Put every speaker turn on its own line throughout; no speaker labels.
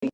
Yeah.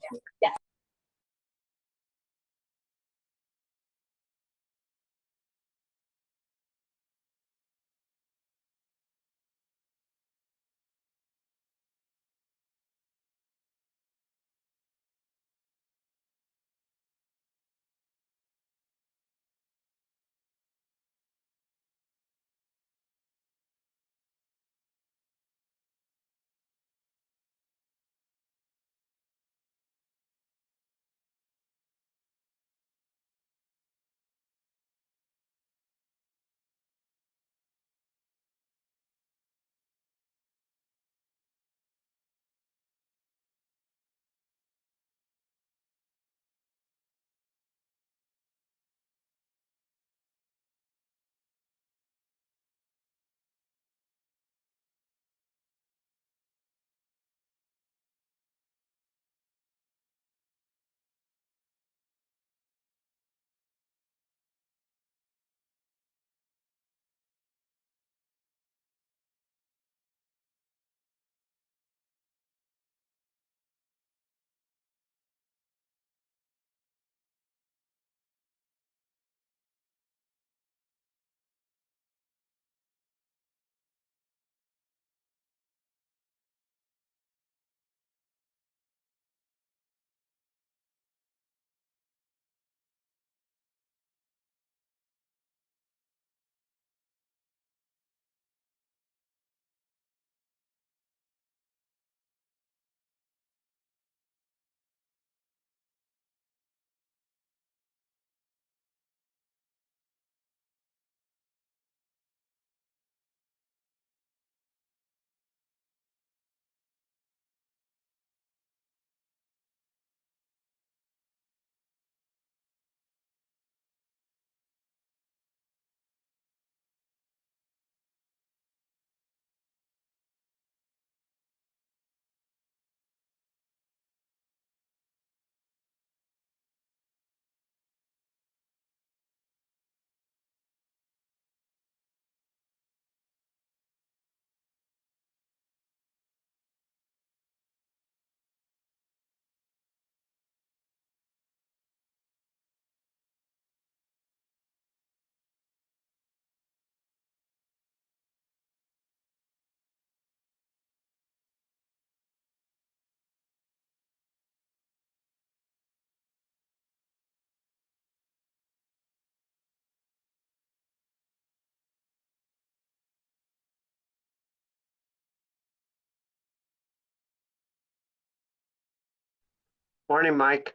Morning, Mike.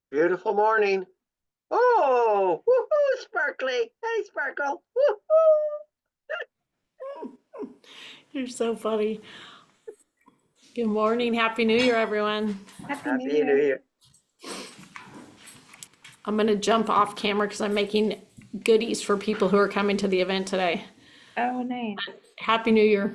Beautiful morning. Oh, woohoo, Sparkly. Hey, Sparkle. Woohoo.
You're so funny. Good morning. Happy New Year, everyone.
Happy
Happy
New
New
Year.
Year.
I'm going to jump off camera because I'm making goodies for people who are coming to the event today.
Oh, nice.
Happy New Year.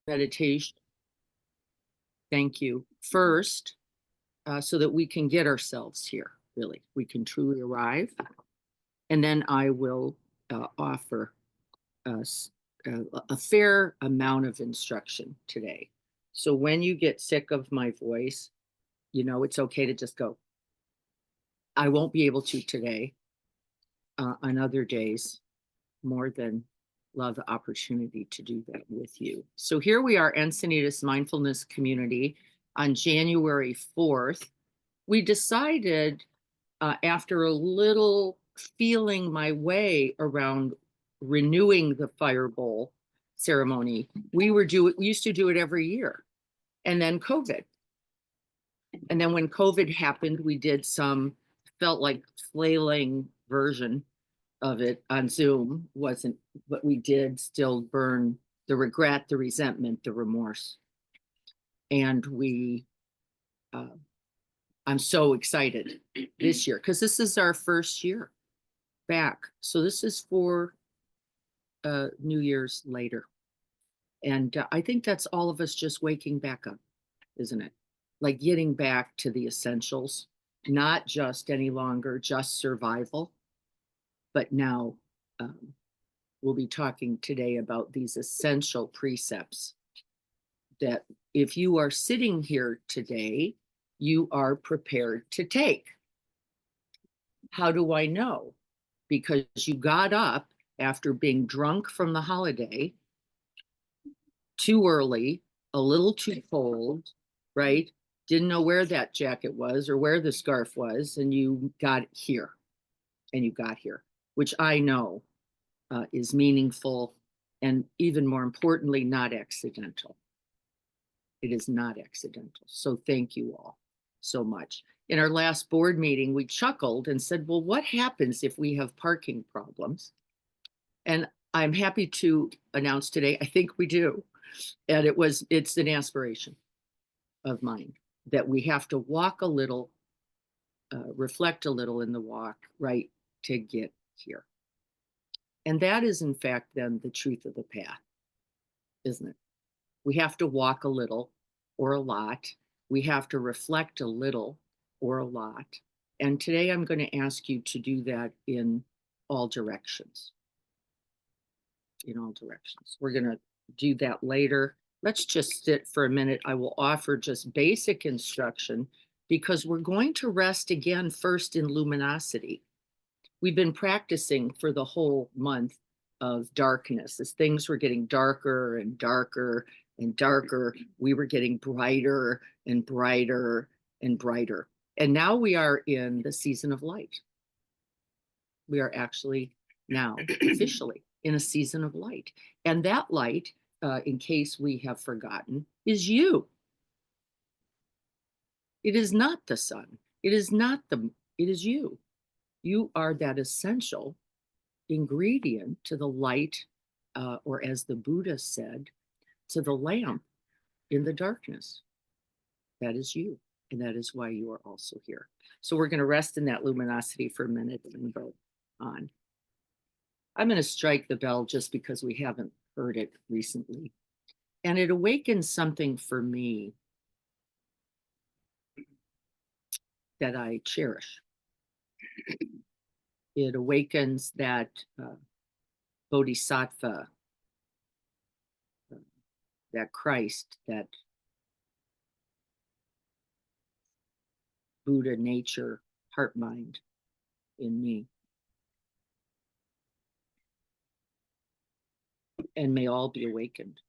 Meditation. Thank you. First, so that we can get ourselves here, really. We can truly arrive. And then I will offer us a fair amount of instruction today. So when you get sick of my voice, you know, it's okay to just go. I won't be able to today. On other days, more than love the opportunity to do that with you. So here we are, Encinitas Mindfulness Community on January 4th. We decided after a little feeling my way around renewing the fire bowl ceremony, we used to do it every year. And then COVID. And then when COVID happened, we did felt like flailing version of it on Zoom. Wasn't, but we did still burn the regret, the resentment, the remorse. And I'm so excited this year because this is our first year back. So this is for New Year's later. And I think that's all of us just waking back up, isn't it? Like getting back to the essentials, not just any longer just survival, but now we'll be talking today about these essential precepts that if you are sitting here today, you are prepared to take. How do I know? Because you got up after being drunk from the holiday, too early, a little too cold, right? Didn't know where that jacket was or where the scarf was, and you got here. And you got here, which I know is meaningful and even more importantly, not accidental. It is not accidental. So thank you all so much. In our last board meeting, we chuckled and said, well, what happens if we have parking problems? And I'm happy to announce today, I think we do. And it's an aspiration of mine that we have to walk a little, reflect a little in the walk, right, to get here. And that is, in fact, then the truth of the path, isn't it? We have to walk a little or a lot. We have to reflect a little or a lot. And today I'm going to ask you to do that in all directions. In all directions. We're going to do that later. Let's just sit for a minute. I will offer just basic instruction because we're going to rest again first in luminosity. We've been practicing for the whole month of darkness. As things were getting darker and darker and darker, we were getting brighter and brighter and brighter. And now we are in the season of light. We are actually now officially in a season of light. And that light, in case we have forgotten, is you. It is not the sun. It is you. You are that essential ingredient to the light, or as the Buddha said, to the lamp in the darkness. That is you, and that is why you are also here. So we're going to rest in that luminosity for a minute and go on. I'm going to strike the bell just because we haven't heard it recently. And it awakens something for me that I cherish. It awakens that bodhisattva, that Christ, that Buddha nature, heart, mind in me. And may all be awakened.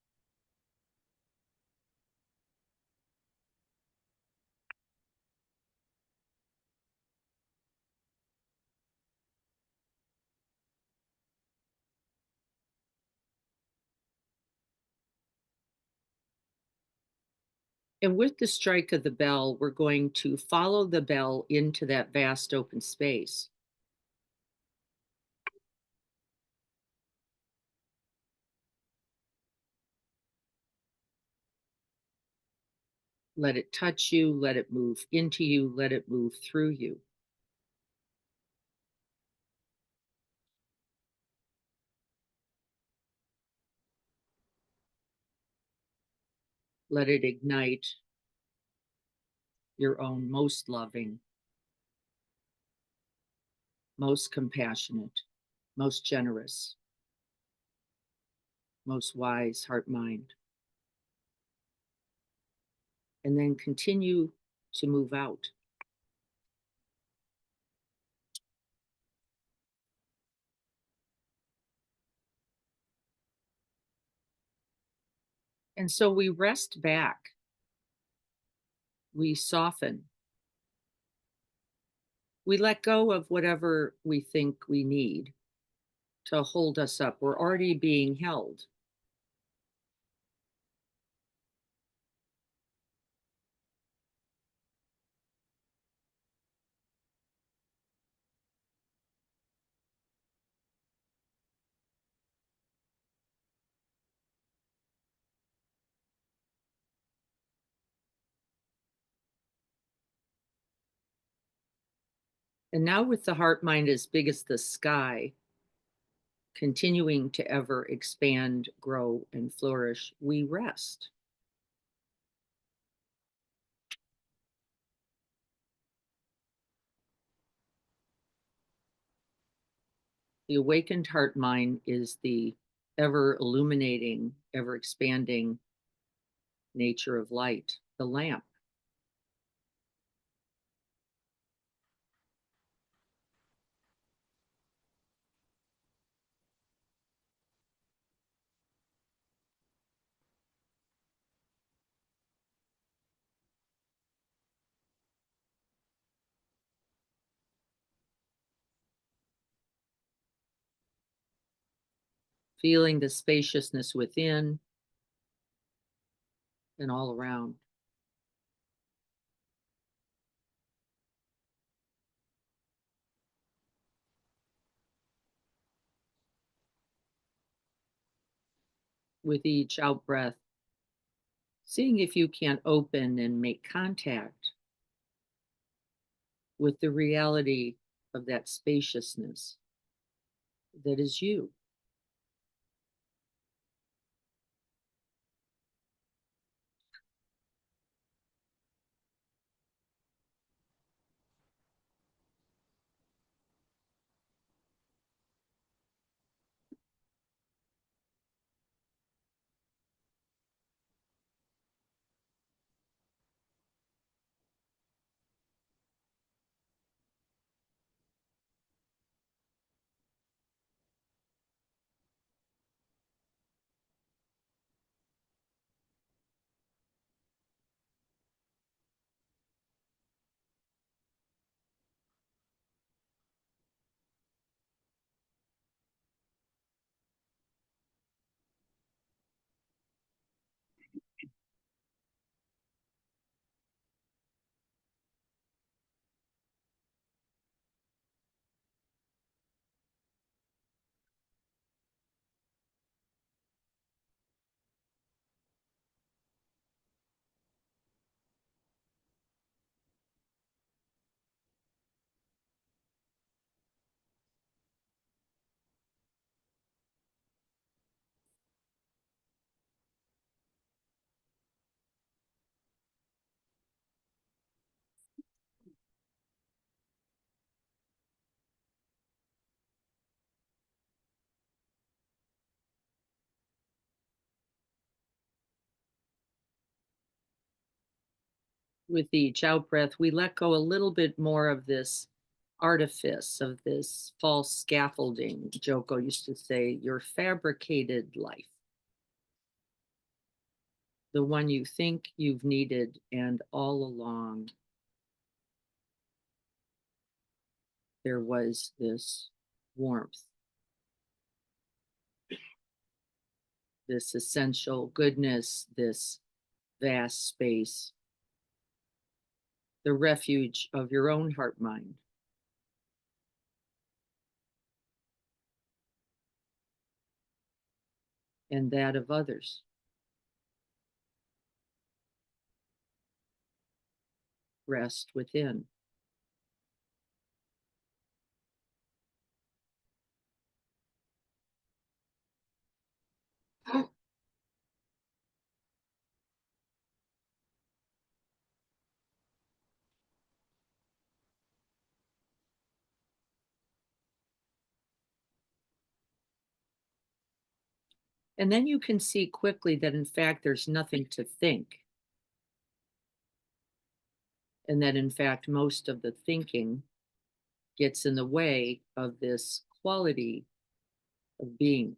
And with the strike of the bell, we're going to follow the bell into that vast open space. Let it touch you, let it move into you, let it move through you. Let it ignite your own most loving, most compassionate, most generous, most wise heart mind. And then continue to move out. And so we rest back, we soften, we let go of whatever we think we need to hold us up. We're already being held. And now, with the heart mind as big as the sky, continuing to ever expand, grow, and flourish, we rest. The awakened heart mind is the ever illuminating, ever expanding nature of light, the lamp. Feeling the spaciousness within and all around. With each out breath, seeing if you can open and make contact with the reality of that spaciousness that is you. With each out breath, we let go a little bit more of this artifice, of this false scaffolding. Joko used to say, your fabricated life, the one you think you've needed, and all along there was this warmth, this essential goodness, this vast space, the refuge of your own heart mind. And that of others. Rest within. And then you can see quickly that in fact there's nothing to think. And that in fact most of the thinking gets in the way of this quality of being.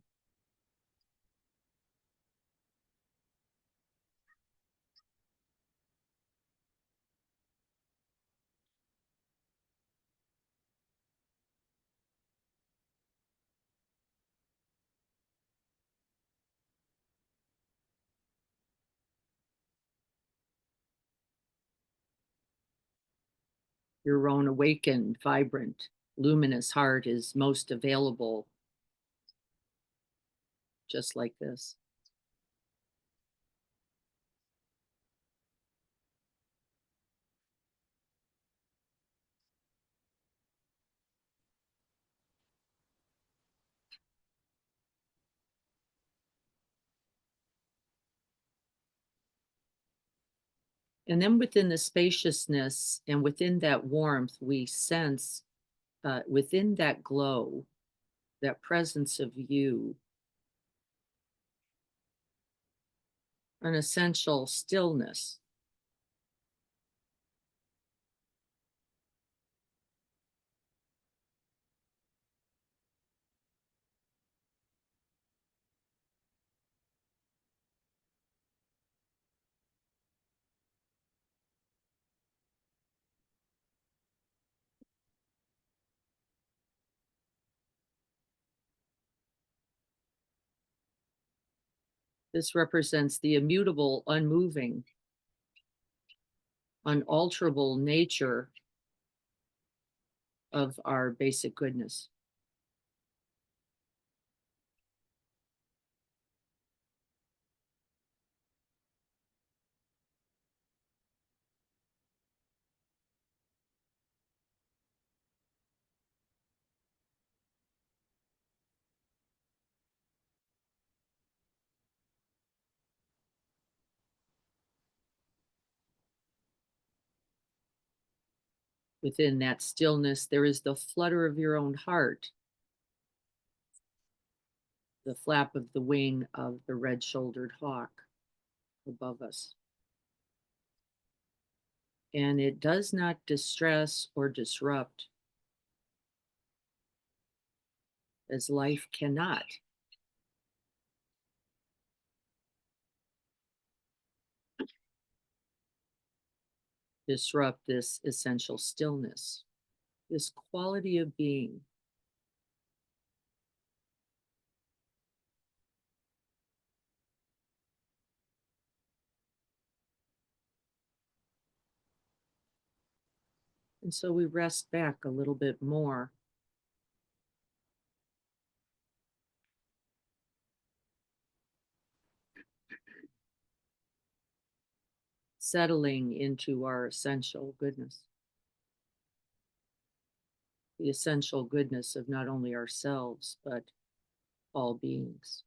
Your own awakened, vibrant, luminous heart is most available just like this. And then within the spaciousness and within that warmth, we sense within that glow, that presence of you, an essential stillness. This represents the immutable, unmoving, unalterable nature of our basic goodness. Within that stillness, there is the flutter of your own heart, the flap of the wing of the red-shouldered hawk above us. And it does not distress or disrupt, as life cannot. Disrupt this essential stillness, this quality of being. And so we rest back a little bit more. Settling into our essential goodness. The essential goodness of not only ourselves, but all beings.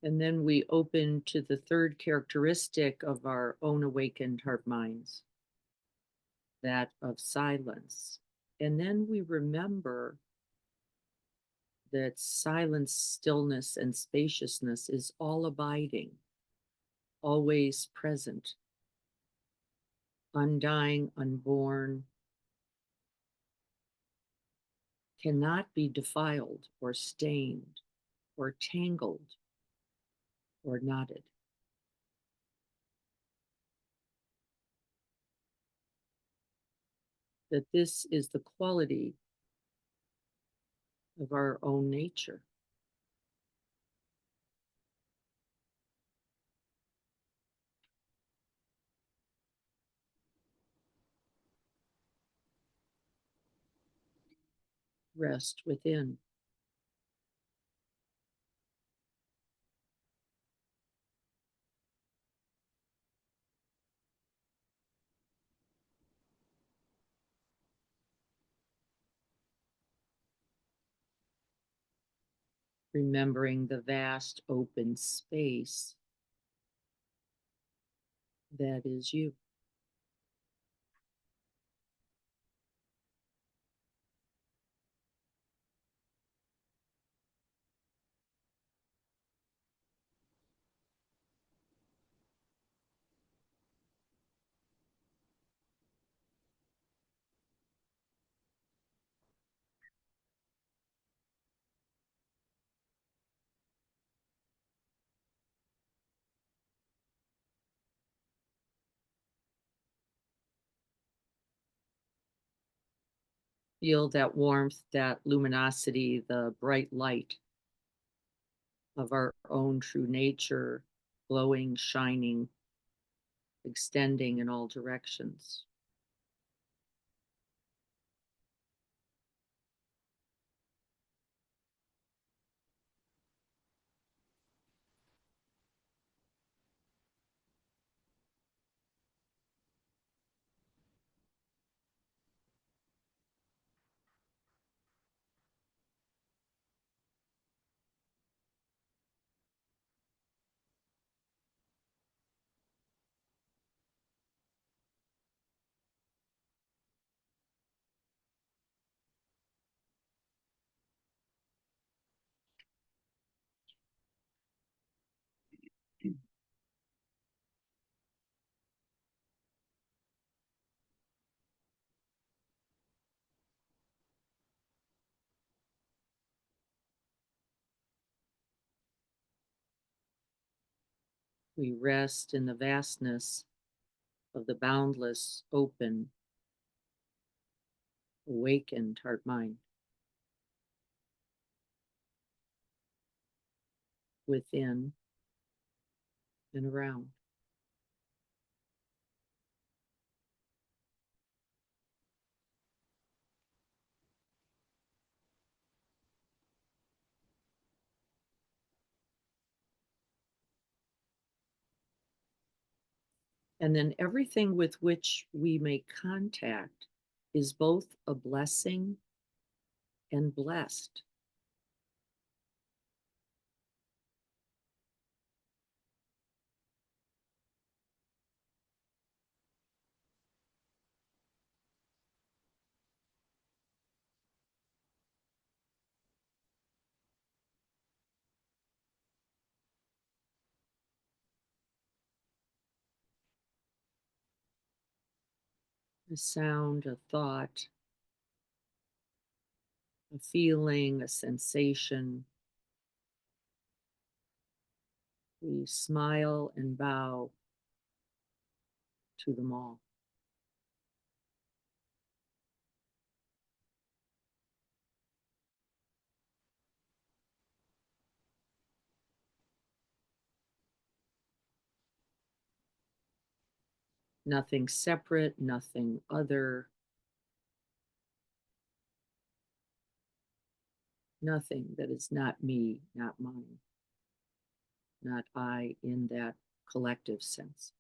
And then we open to the third characteristic of our own awakened heart minds, that of silence. And then we remember that silence, stillness, and spaciousness is all abiding, always present, undying, unborn, cannot be defiled or stained or tangled or nodded. That this is the quality of our own nature. Rest within. Remembering the vast open space that is you. Feel that warmth, that luminosity, the bright light of our own true nature, glowing, shining, extending in all directions. We rest in the vastness of the boundless, open, awakened heart mind. Within and around. And then everything with which we make contact is both a blessing and blessed. A sound, a thought, a feeling, a sensation. We smile and bow to them all. Nothing separate, nothing other, nothing that is not me, not mine, not I in that collective sense.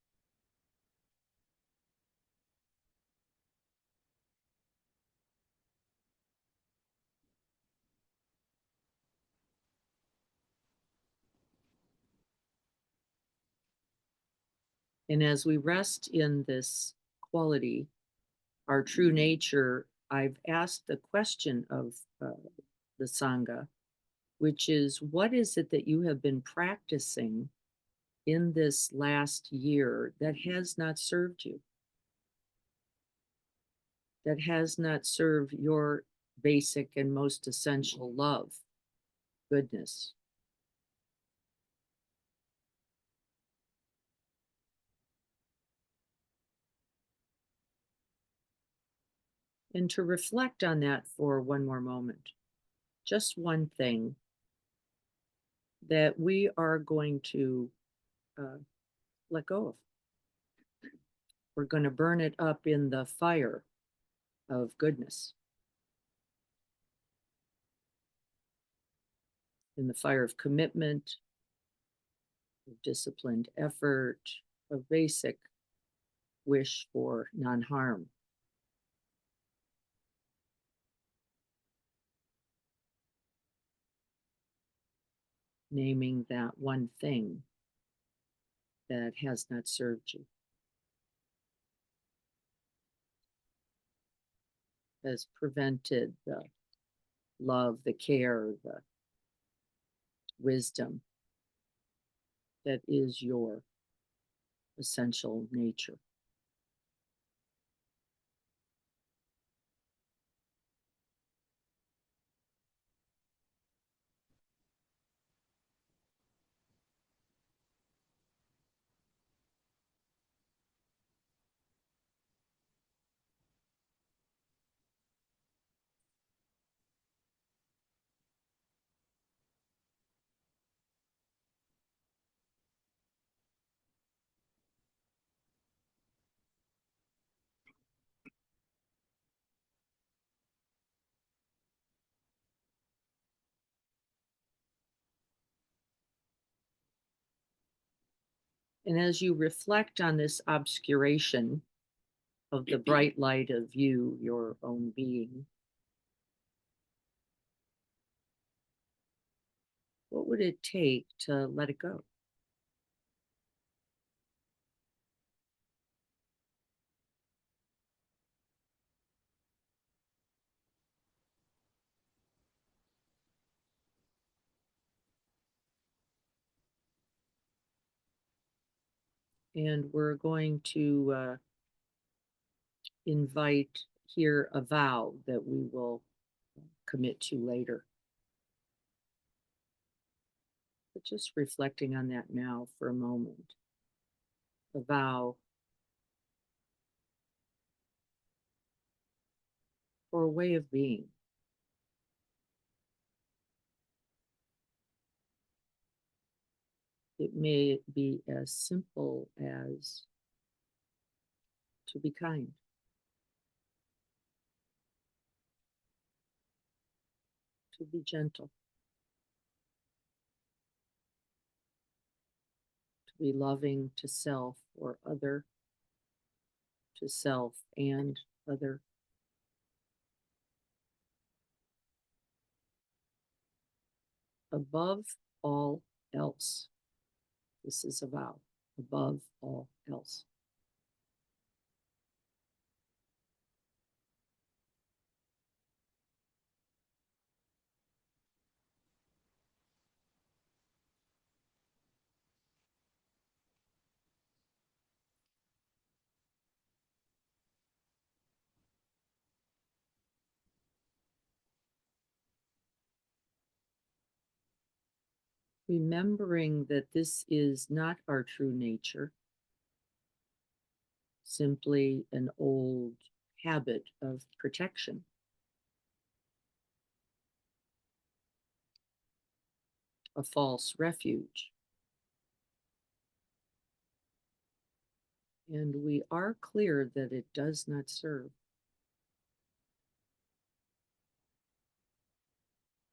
And as we rest in this quality, our true nature, I've asked the question of the Sangha, which is what is it that you have been practicing in this last year that has not served you? That has not served your basic and most essential love, goodness. And to reflect on that for one more moment, just one thing that we are going to let go of. We're going to burn it up in the fire of goodness, in the fire of commitment, of disciplined effort, of basic wish for non harm. Naming that one thing that has not served you, has prevented the love, the care, the wisdom that is your essential nature. And as you reflect on this obscuration of the bright light of you, your own being, what would it take to let it go? And we're going to invite here a vow that we will commit to later. But just reflecting on that now for a moment. A vow or a way of being. It may be as simple as to be kind, to be gentle, to be loving to self or other, to self and other. Above all else. This is a vow. Above all else. Remembering that this is not our true nature, simply an old habit of protection. A false refuge. And we are clear that it does not serve.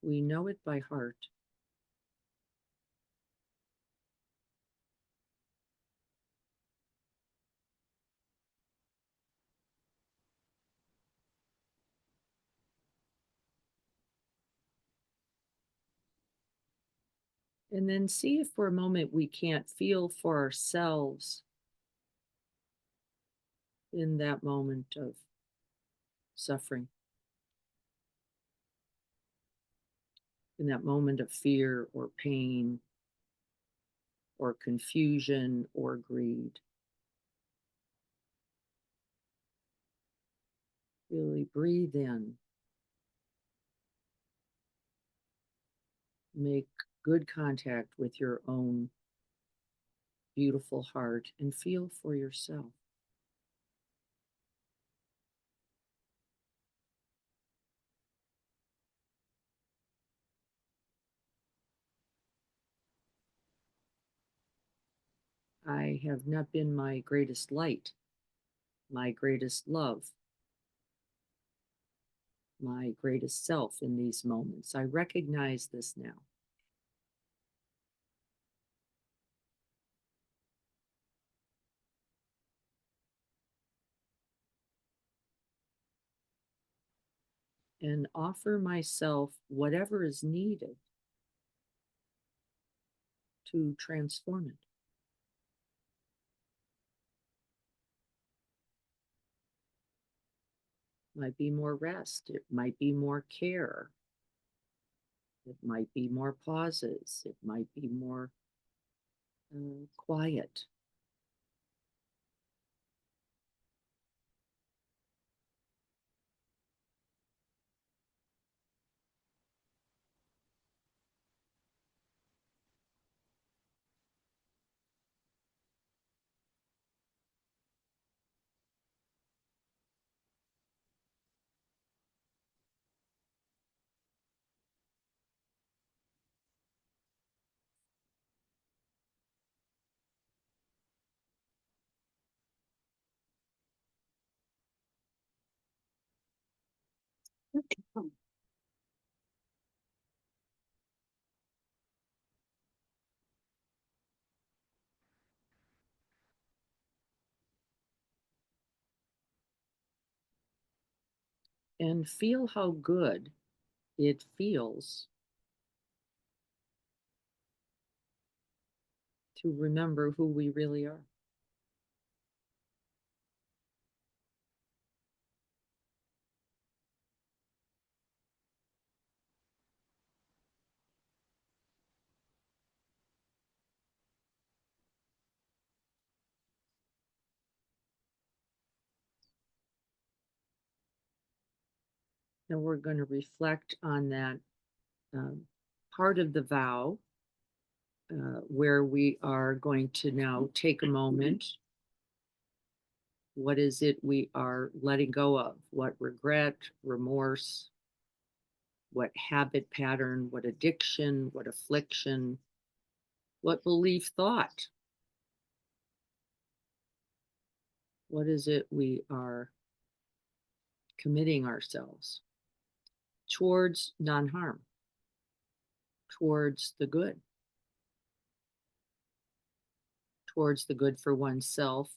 We know it by heart. And then see if for a moment we can't feel for ourselves in that moment of suffering, in that moment of fear or pain or confusion or greed. Really breathe in. Make good contact with your own beautiful heart and feel for yourself. I have not been my greatest light, my greatest love, my greatest self in these moments. I recognize this now. And offer myself whatever is needed to transform it. Might be more rest, it might be more care, it might be more pauses, it might be more quiet. And feel how good it feels to remember who we really are. And we're going to reflect on that um, part of the vow where we are going to now take a moment. What is it we are letting go of? What regret, remorse, what habit pattern, what addiction, what affliction, what belief thought? What is it we are committing ourselves towards non harm, towards the good for oneself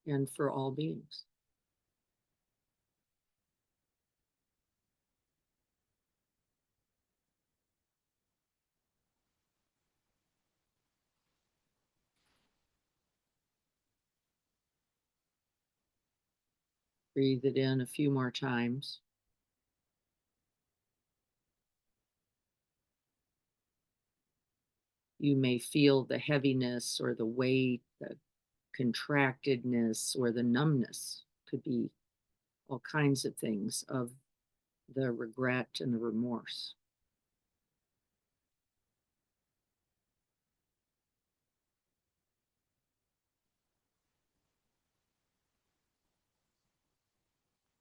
and for all beings? Breathe it in a few more times. You may feel the heaviness or the weight, the contractedness or the numbness. Could be all kinds of things of the regret and the remorse.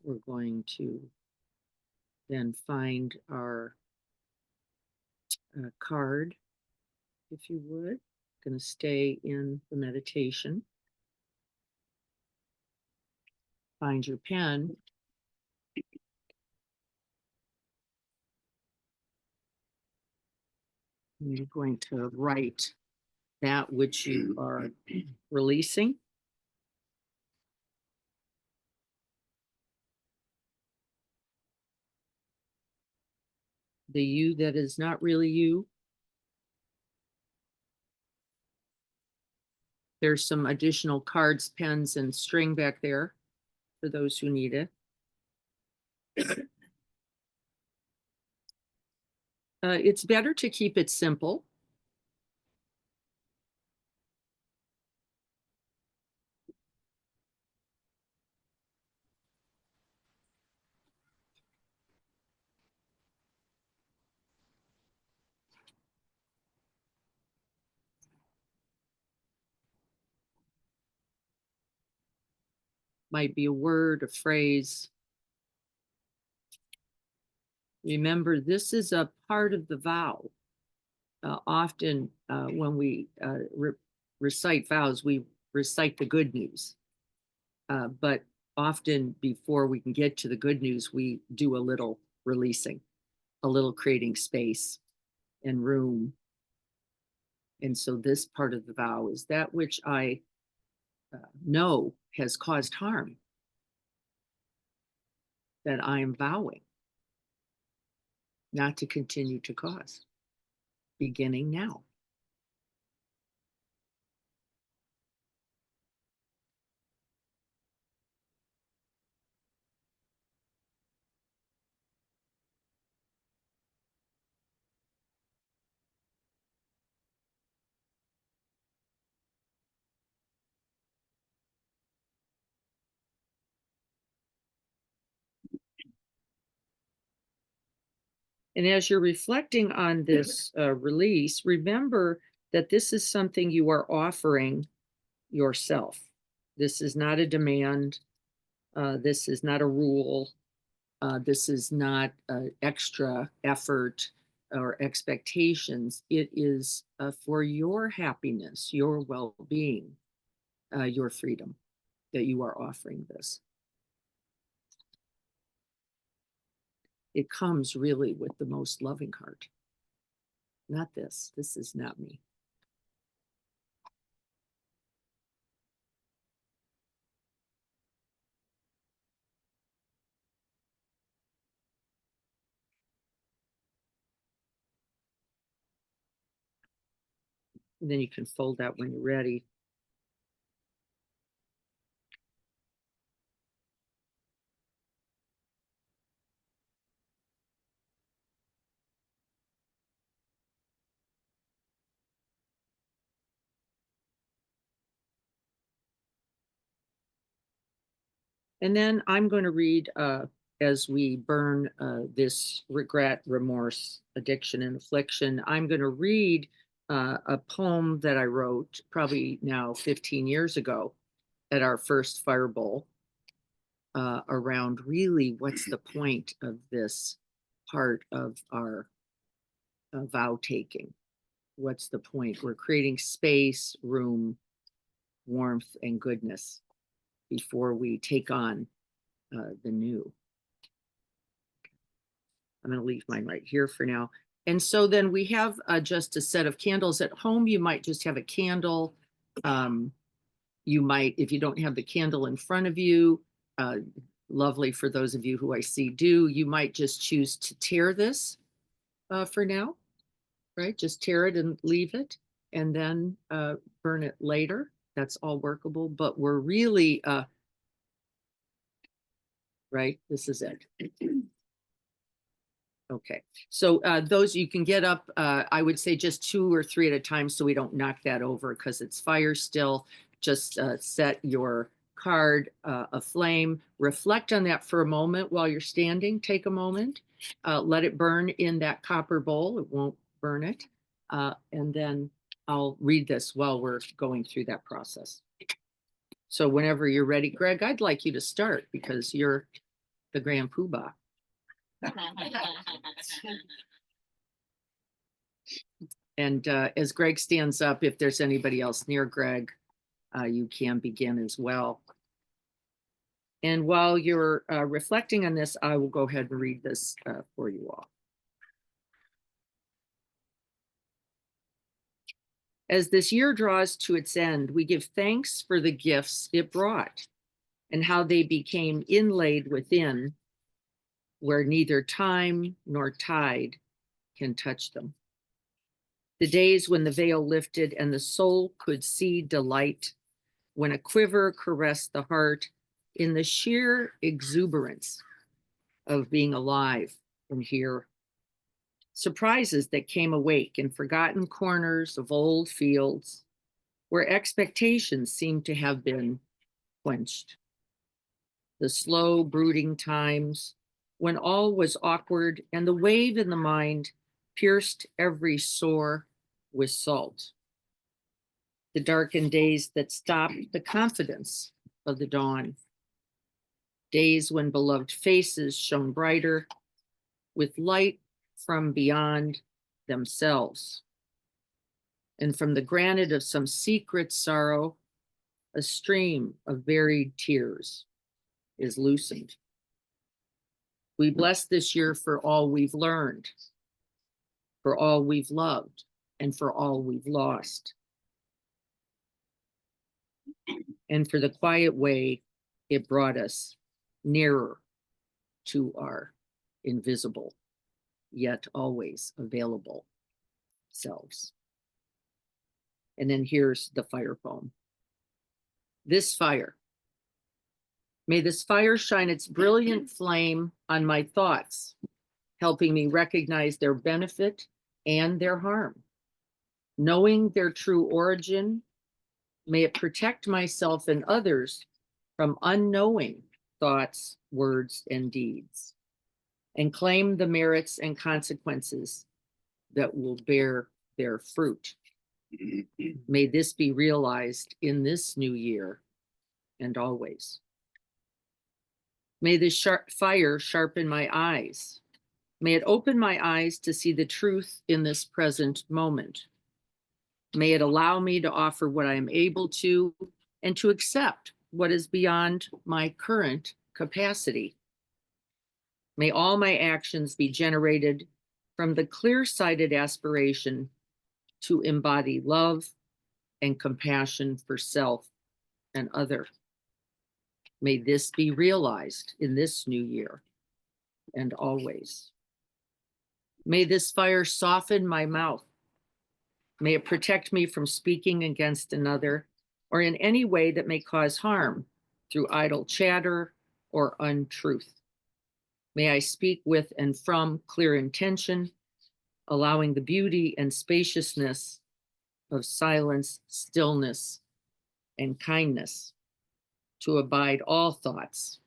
We're going to then find our card, if you would. Going to stay in the meditation. Find your pen. And you're going to write that which you are releasing. The you that is not really you. There's some additional cards, pens, and string back there for those who need it. It's better to keep it simple. Might be a word, a phrase. Remember, this is a part of the vow. Often when we recite vows, we recite the good news. But often before we can get to the good news, we do a little releasing, a little creating space and room. And so this part of the vow is that which I know has caused harm, that I am vowing not to continue to cause, beginning now. And as you're reflecting on this release, remember that this is something you are offering yourself. This is not a demand. This is not a rule. This is not extra effort or expectations. It is for your happiness, your well-being, your freedom that you are offering this. It comes really with the most loving heart. Not this. This is not me. And then you can fold that when you're ready. And then I'm going to read as we burn this regret, remorse, addiction, and affliction. I'm going to read a poem that I wrote probably now 15 years ago at our first fire bowl around really what's the point of this part of our vow taking. What's the point? We're creating space, room, warmth, and goodness before we take on the new. I'm going to leave mine right here for now. And so then we have just a set of candles at home. You might just have a candle. You might, if you don't have the candle in front of you, lovely for those of you who I see do, you might just choose to tear this for now, right? Just tear it and leave it and then burn it later. That's all workable, but we're really, right? This is it. Okay, so those you can get up, I would say just 2 or 3 at a time so we don't knock that over because it's fire still. Just set your card aflame. Reflect on that for a moment while you're standing. Take a moment. Let it burn in that copper bowl. It won't burn it. And then I'll read this while we're going through that process. So whenever you're ready, Greg, I'd like you to start because you're the grand poobah. And as Greg stands up, if there's anybody else near Greg, you can begin as well. And while you're reflecting on this, I will go ahead and read this for you all. As this year draws to its end, we give thanks for the gifts it brought and how they became inlaid within, where neither time nor tide can touch them. The days when the veil lifted and the soul could see delight, when a quiver caressed the heart in the sheer exuberance of being alive and here. Surprises that came awake in forgotten corners of old fields where expectations seemed to have been quenched. The slow brooding times when all was awkward and the wave in the mind pierced every sore with salt. The darkened days that stopped the confidence of the dawn. Days when beloved faces shone brighter with light from beyond themselves. and from the granite of some secret sorrow, a stream of buried tears is loosened. We bless this year for all we've learned, for all we've loved, and for all we've lost. And for the quiet way it brought us nearer to our invisible, yet always available selves. And then here's the fire poem. This fire. May this fire shine its brilliant flame on my thoughts, helping me recognize their benefit and their harm. Knowing their true origin, may it protect myself and others from unknowing thoughts, words, and deeds, and claim the merits and consequences that will bear their fruit. May this be realized in this new year and always. May this fire sharpen my eyes. May it open my eyes to see the truth in this present moment. May it allow me to offer what I am able to and to accept what is beyond my current capacity. May all my actions be generated from the clear-sighted aspiration to embody love and compassion for self and other. May this be realized in this new year and always. May this fire soften my mouth. May it protect me from speaking against another or in any way that may cause harm through idle chatter or untruth. May I speak with and from clear intention, allowing the beauty and spaciousness of silence, stillness, and kindness to abide all thoughts,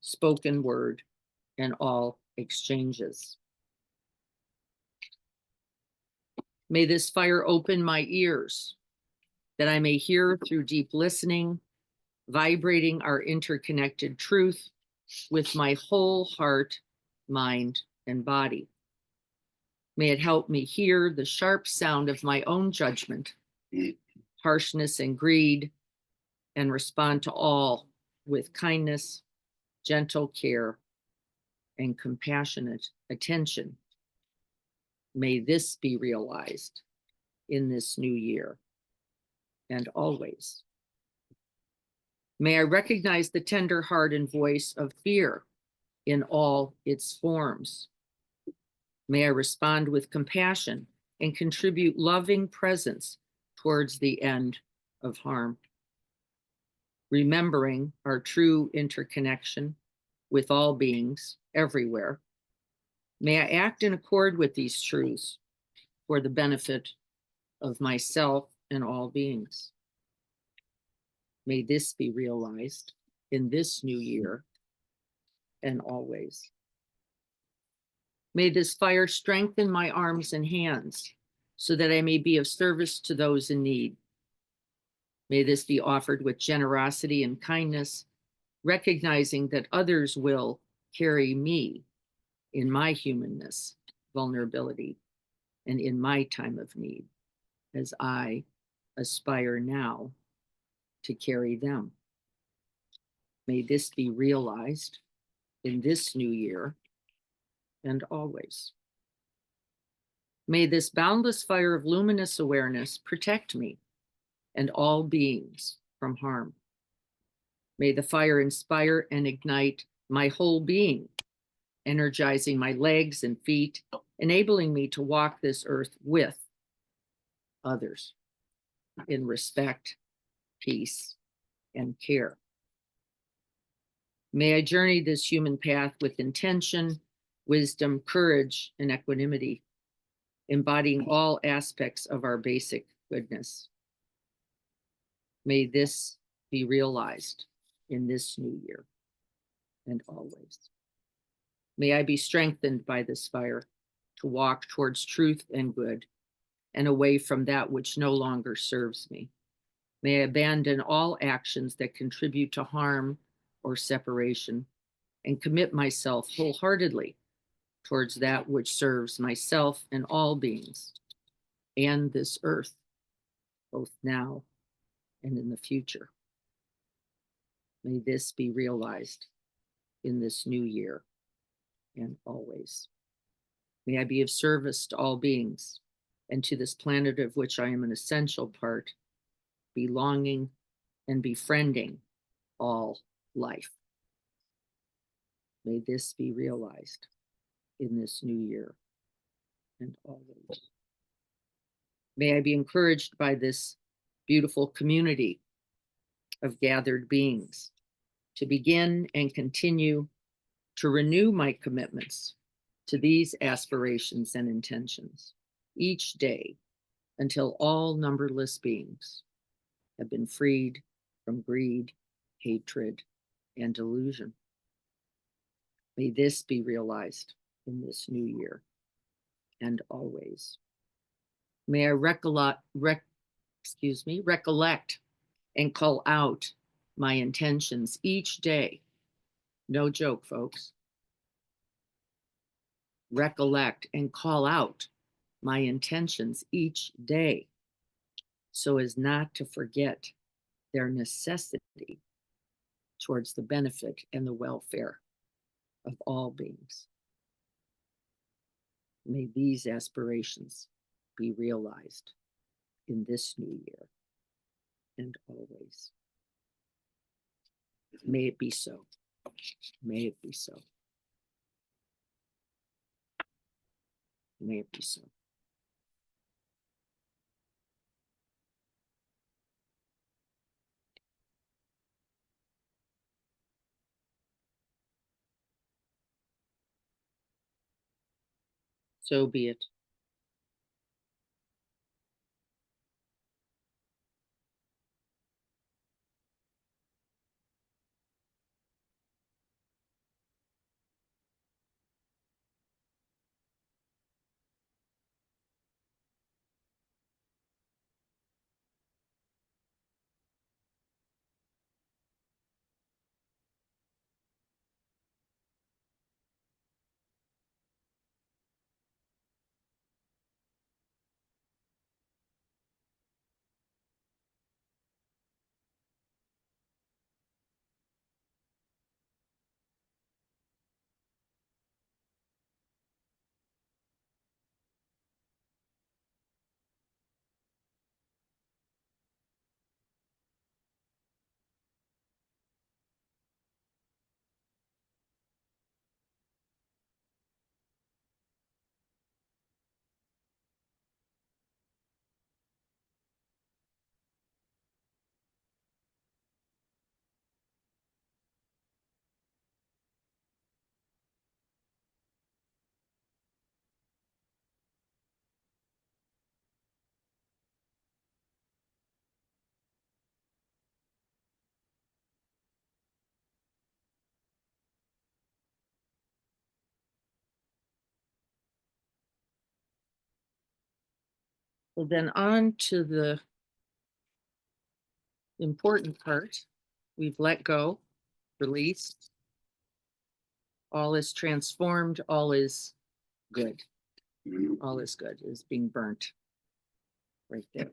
spoken word, and all exchanges. May this fire open my ears, that I may hear through deep listening, vibrating our interconnected truth with my whole heart, mind, and body. May it help me hear the sharp sound of my own judgment, harshness, and greed, and respond to all with kindness, gentle care, and compassionate attention. May this be realized in this new year and always. May I recognize the tender heart and voice of fear in all its forms. May I respond with compassion and contribute loving presence towards the end of harm. Remembering our true interconnection with all beings everywhere, may I act in accord with these truths for the benefit of myself and all beings. May this be realized in this new year and always. May this fire strengthen my arms and hands so that I may be of service to those in need. May this be offered with generosity and kindness, recognizing that others will carry me in my humanness, vulnerability, and in my time of need, as I aspire now to carry them. May this be realized in this new year and always. May this boundless fire of luminous awareness protect me and all beings from harm. May the fire inspire and ignite my whole being, energizing my legs and feet, enabling me to walk this earth with others in respect, peace, and care. May I journey this human path with intention, wisdom, courage, and equanimity, embodying all aspects of our basic goodness. May this be realized in this new year and always. May I be strengthened by this fire to walk towards truth and good and away from that which no longer serves me. May I abandon all actions that contribute to harm or separation and commit myself wholeheartedly towards that which serves myself and all beings and this earth both now and in the future. May this be realized in this new year and always. May I be of service to all beings and to this planet of which I am an essential part, belonging and befriending all life. May this be realized in this new year and always. May I be encouraged by this beautiful community of gathered beings to begin and continue to renew my commitments to these aspirations and intentions each day until all numberless beings have been freed from greed, hatred, and delusion. May this be realized in this new year and always. May I recollect and call out my intentions each day. No joke, folks. Recollect and call out my intentions each day so as not to forget their necessity towards the benefit and the welfare of all beings. May these aspirations be realized in this new year and always. May it be so. May it be so. May it be so. So be it. Well, then on to the important part. We've let go, released. All is transformed, all is good. All is good, is being burnt right there.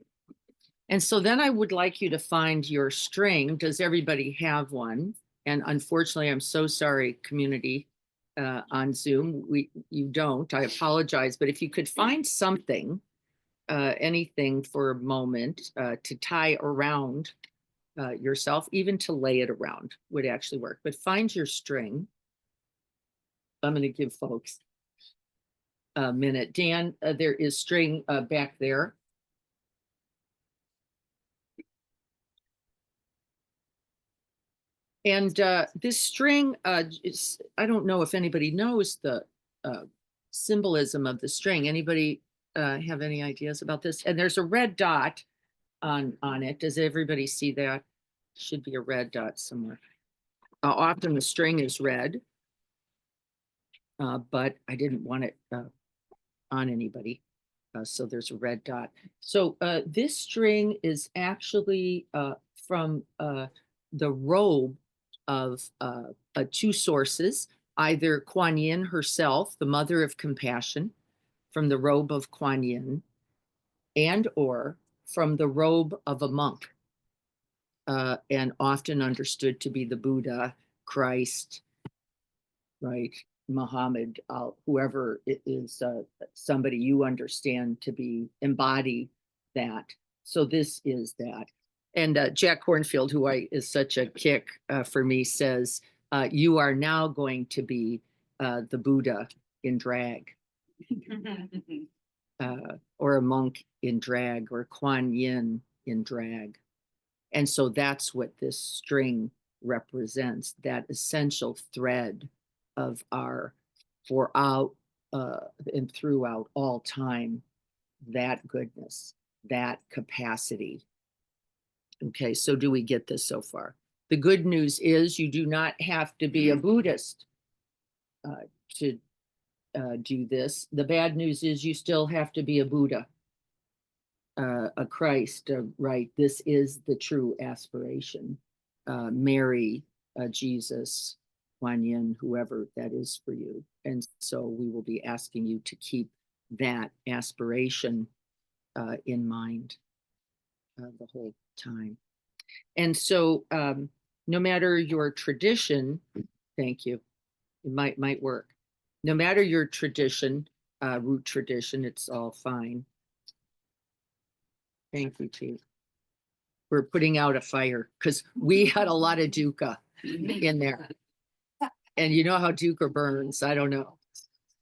And so then I would like you to find your string. Does everybody have one? And unfortunately, I'm so sorry, community on Zoom, you don't. I apologize, but if you could find something, anything for a moment to tie around yourself, even to lay it around would actually work. But find your string. I'm going to give folks a minute. Dan, there is string back there. And this string, I don't know if anybody knows the symbolism of the string. Anybody have any ideas about this? And there's a red dot on it. Does everybody see that? Should be a red dot somewhere. Often the string is red, but I didn't want it on anybody. So there's a red dot. So this string is actually from the robe of two sources, either Kuan Yin herself, the mother of compassion, from the robe of Kuan Yin, and or from the robe of a monk, and often understood to be the Buddha, Christ, right? Muhammad, whoever it is, somebody you understand to be embody that. So this is that. And Jack Hornfield, who is such a kick for me, says, you are now going to be the Buddha in drag, or a monk in drag, or Kuan Yin in drag. And so that's what this string represents, that essential thread of our and throughout all time, that goodness, that capacity. Okay, so do we get this so far? The good news is you do not have to be a Buddhist to do this. The bad news is you still have to be a Buddha, a Christ, right? This is the true aspiration. Mary, Jesus, Kuan Yin, whoever that is for you. And so we will be asking you to keep that aspiration in mind the whole time. And so no matter your tradition, thank you, it might work. No matter your tradition, root tradition, it's all fine. Thank you, Chief. We're putting out a fire because we had a lot of dukkha in there. And you know how dukkha burns. I don't know.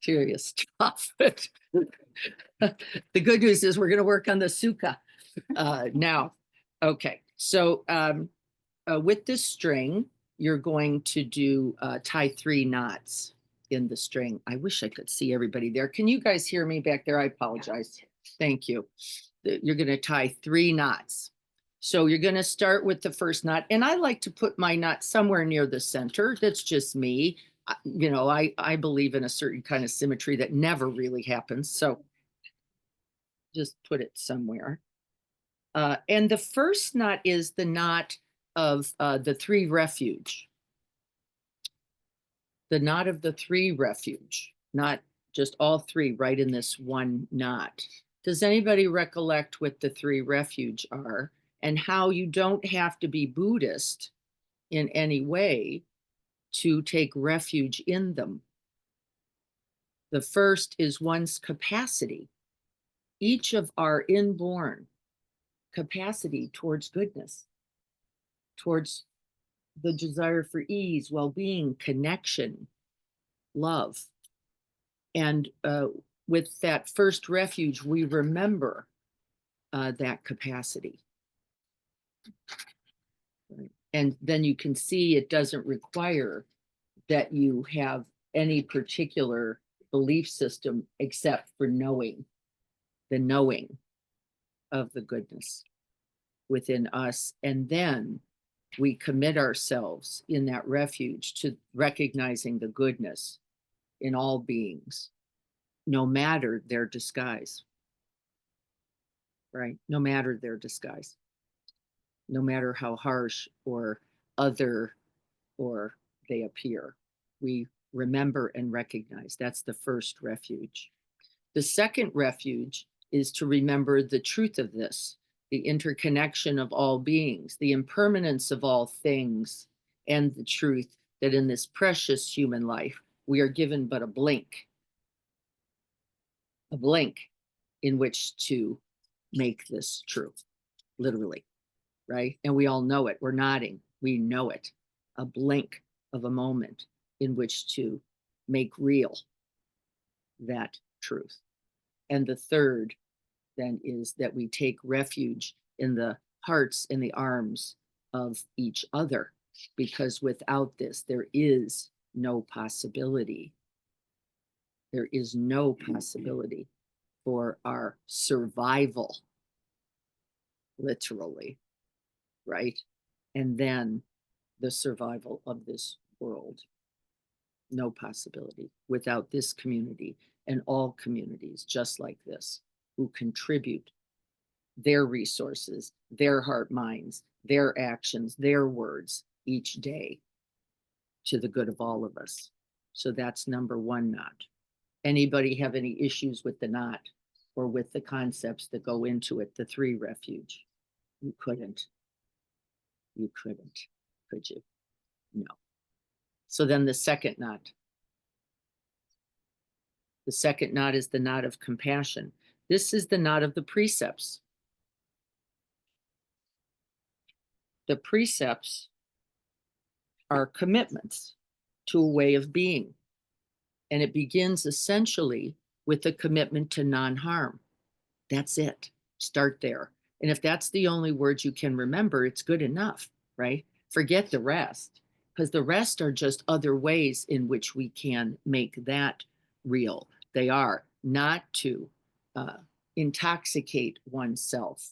Serious stuff. The good news is we're going to work on the sukha now. Okay. So with this string, you're going to do tie 3 knots in the string. I wish I could see everybody there. Can you guys hear me back there? I apologize. Thank you. You're going to tie 3 knots. So you're going to start with the first knot. And I like to put my knot somewhere near the center. That's just me. You know, I believe in a certain kind of symmetry that never really happens. So just put it somewhere. And the first knot is the knot of the 3 refuge. The knot of the 3 refuge, not just all 3 right in this one knot. Does anybody recollect what the 3 refuge are and how you don't have to be Buddhist in any way to take refuge in them? The first is one's capacity, each of our inborn capacity towards goodness, towards the desire for ease, well-being, connection, love. And with that first refuge, we remember that capacity. Right. And then you can see it doesn't require that you have any particular belief system except for knowing, the knowing of the goodness within us. And then we commit ourselves in that refuge to recognizing the goodness in all beings, no matter their disguise, right? No matter their disguise, no matter how harsh or other or they appear. We remember and recognize. That's the first refuge. The second refuge is to remember the truth of this, the interconnection of all beings, the impermanence of all things, and the truth that in this precious human life, we are given but a blink in which to make this true, literally, right? And we all know it. We're nodding. We know it. A blink of a moment in which to make real that truth. And the third then is that we take refuge in the hearts and the arms of each other, because without this, there is no possibility. There is no possibility for our survival, literally, right? And then the survival of this world. No possibility without this community and all communities just like this, who contribute their resources, their heart minds, their actions, their words each day to the good of all of us. So that's number 1 knot. Anybody have any issues with the knot or with the concepts that go into it, the three refuge. You couldn't. You couldn't, could you? No. So then the second knot. The second knot is the knot of compassion. This is the knot of the precepts. The precepts are commitments to a way of being. And it begins essentially with a commitment to non-harm. That's it. Start there. And if that's the only words you can remember, it's good enough, right? Forget the rest, because the rest are just other ways in which we can make that real. They are not to intoxicate oneself.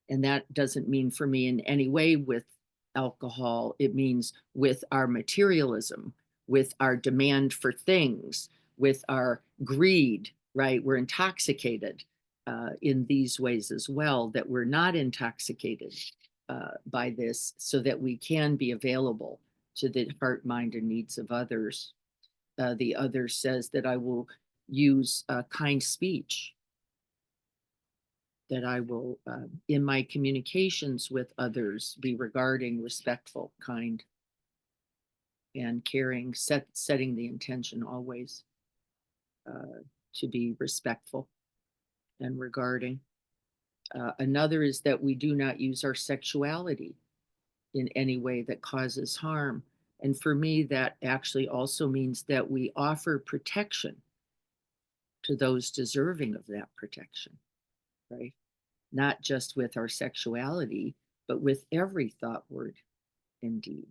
And that doesn't mean for me in any way with alcohol. It means with our materialism, with our demand for things, with our greed, right? We're intoxicated in these ways as well, that we're not intoxicated by this, so that we can be available to the heart, mind, and needs of others. The other says that I will use kind speech, that I will, in my communications with others, be regarding, respectful, kind, and caring, setting the intention always to be respectful and regarding. Another is that we do not use our sexuality in any way that causes harm. And for me, that actually also means that we offer protection to those deserving of that protection, right? Not just with our sexuality, but with every thought, word, and deed,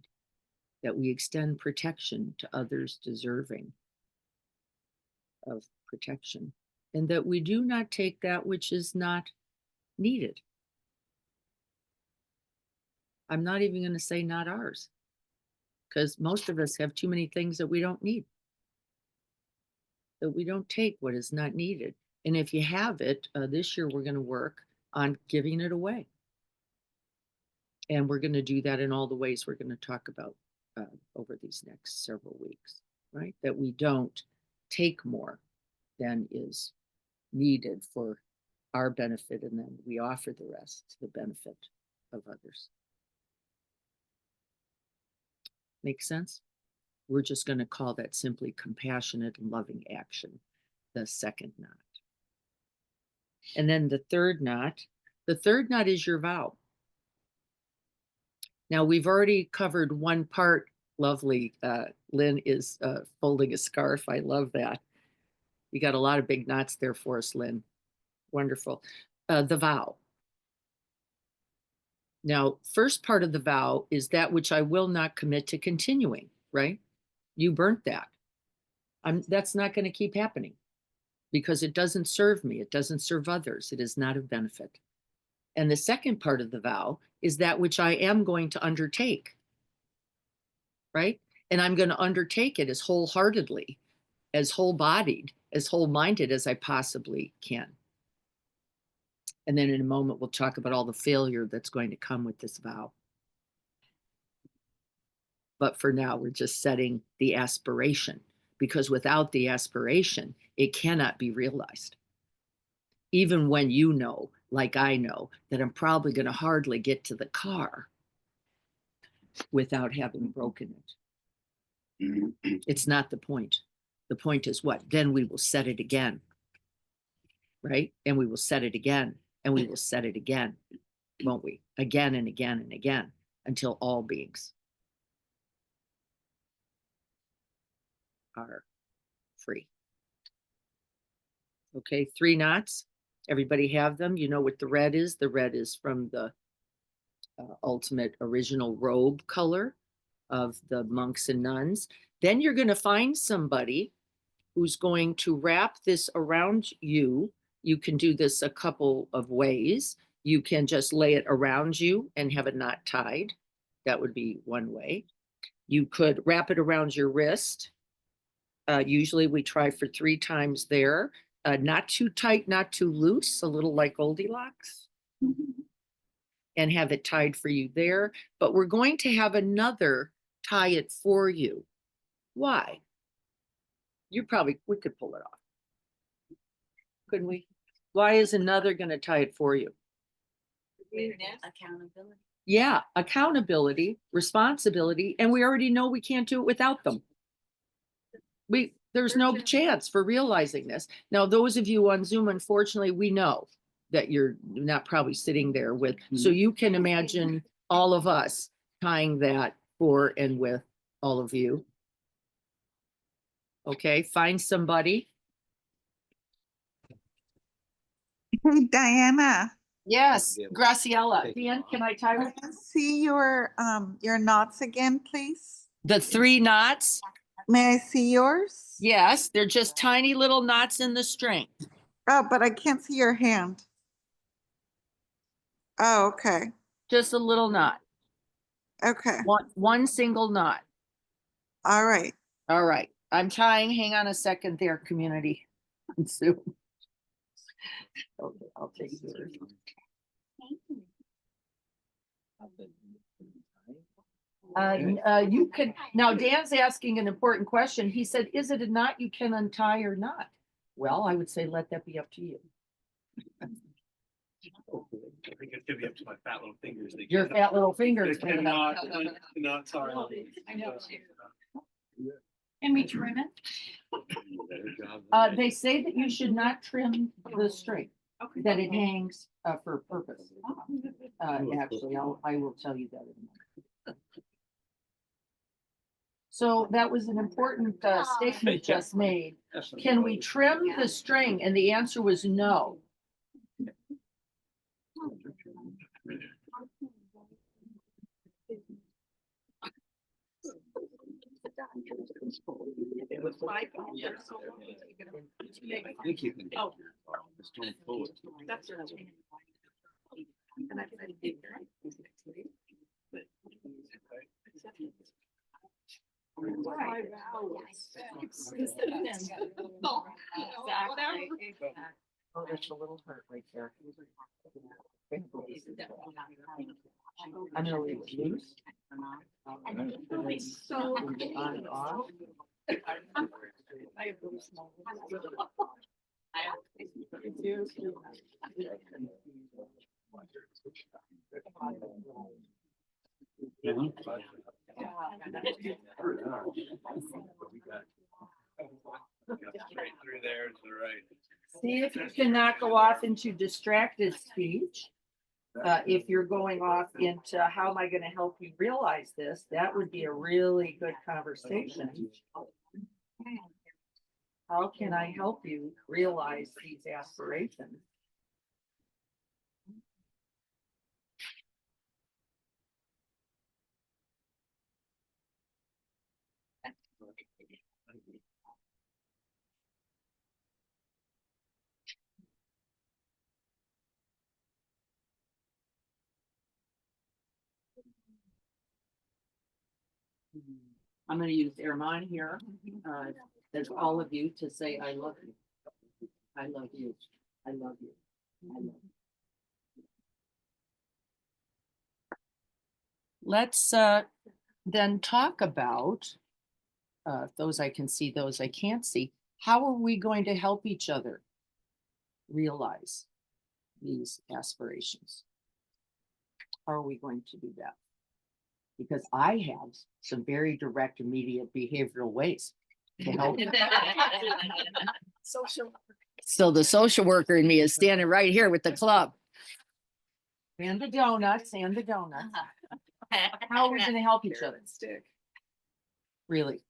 that we extend protection to others deserving of protection, and that we do not take that which is not needed. I'm not even going to say not ours, because most of us have too many things that we don't need, that we don't take what is not needed. And if you have it, this year we're going to work on giving it away. And we're going to do that in all the ways we're going to talk about over these next several weeks, right? That we don't take more than is needed for our benefit, and then we offer the rest to the benefit of others. Make sense? We're just going to call that simply compassionate and loving action, the second knot. And then the third knot is your vow. Now, we've already covered one part. Lovely. Lynn is folding a scarf. I love that. You got a lot of big knots there for us, Lynn. Wonderful. The vow. Now, first part of the vow is that which I will not commit to continuing, right? You burnt that. That's not going to keep happening because it doesn't serve me. It doesn't serve others. It is not of benefit. And the second part of the vow is that which I am going to undertake, right? And I'm going to undertake it as wholeheartedly, as whole-bodied, as whole-minded as I possibly can. And then in a moment, we'll talk about all the failure that's going to come with this vow. But for now, we're just setting the aspiration, because without the aspiration, it cannot be realized. Even when you know, like I know, that I'm probably going to hardly get to the car without having broken it. It's not the point. The point is what? Then we will set it again, right? And we will set it again, and we will set it again, won't we? Again and again and again, until all beings are free. Okay, 3 knots. Everybody have them. You know what the red is? The red is from the ultimate original robe color of the monks and nuns. Then you're going to find somebody who's going to wrap this around you. You can do this a couple of ways. You can just lay it around you and have a knot tied. That would be one way. You could wrap it around your wrist. Usually we try for 3 times there. Not too tight, not too loose, a little like Goldilocks. And have it tied for you there. But we're going to have another tie it for you. Why? We could pull it off. Couldn't we? Why is another gonna tie it for you?
Accountability.
Yeah, accountability, responsibility, and we already know we can't do it without them. There's no chance for realizing this. Now, those of you on Zoom, unfortunately, we know that you're not probably sitting there with, so you can imagine all of us tying that for and with all of you. Okay, find somebody.
Hey, Diana,
Yes, Graciela. Dan, can I tie
can I see your knots again, please?
the 3 knots?
May I see yours?
Yes, they're just tiny little knots in the string.
Oh, but I can't see your hand. Oh, okay,
Just a little knot,
okay,
one single knot.
all right.
All right, I'm tying, hang on a second there, community. on Zoom. Okay, I'll take yours. You can, now Dan's asking an important question. He said, is it a knot you can untie or not? Well, I would say, let that be up to you.
I think it's gonna be up to my fat little fingers. They
Your fat little fingers.
They cannot, cannot, sorry.
I know. Can we trim it?
They say that you should not trim the string, that it hangs for a purpose. Actually, I will tell you that in a minute. So that was an important statement just made. Can we trim the string? And the answer was no.
I think you can.
Oh.
Just don't pull it.
That's what I was. And I did.
Oh, that's a little hurt right there. I'm gonna leave it loose.
So.
On and off.
I have really small.
Straight through there to the right.
See if you can not go off into distracted speech. If you're going off into how am I going to help you realize this, that would be a really good conversation. How can I help you realize these aspirations? I'm going to use Ermine here, as all of you to say, I love you. I love you. I love you. I love you. Let's then talk about those I can see, those I can't see. How are we going to help each other realize these aspirations? How are we going to do that? Because I have some very direct, immediate behavioral ways to help.
Social.
So the social worker in me is standing right here with the club. And the donuts, and the donuts. How are we gonna help each other? Really?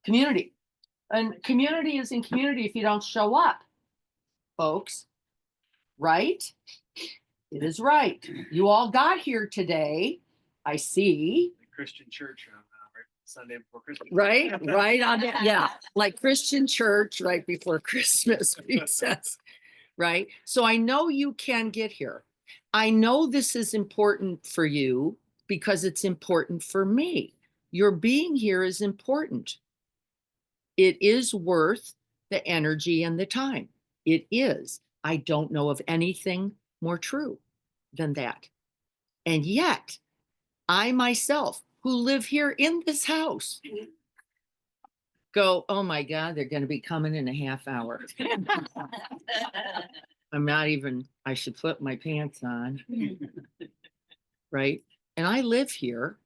Community. And community is in community if you don't show up, folks. Right? It is right. You all got here today. I see.
Christian church on Sunday before Christmas.
Right, right on that. Yeah, like Christian church right before Christmas recess. Right. So I know you can get here. I know this is important for you because it's important for me. Your being here is important. It is worth the energy and the time. It is. I don't know of anything more true than that. And yet, I myself, who live here in this house, go, oh my God, they're gonna be coming in a half hour. I'm not even, I should put my pants on, right? And I live here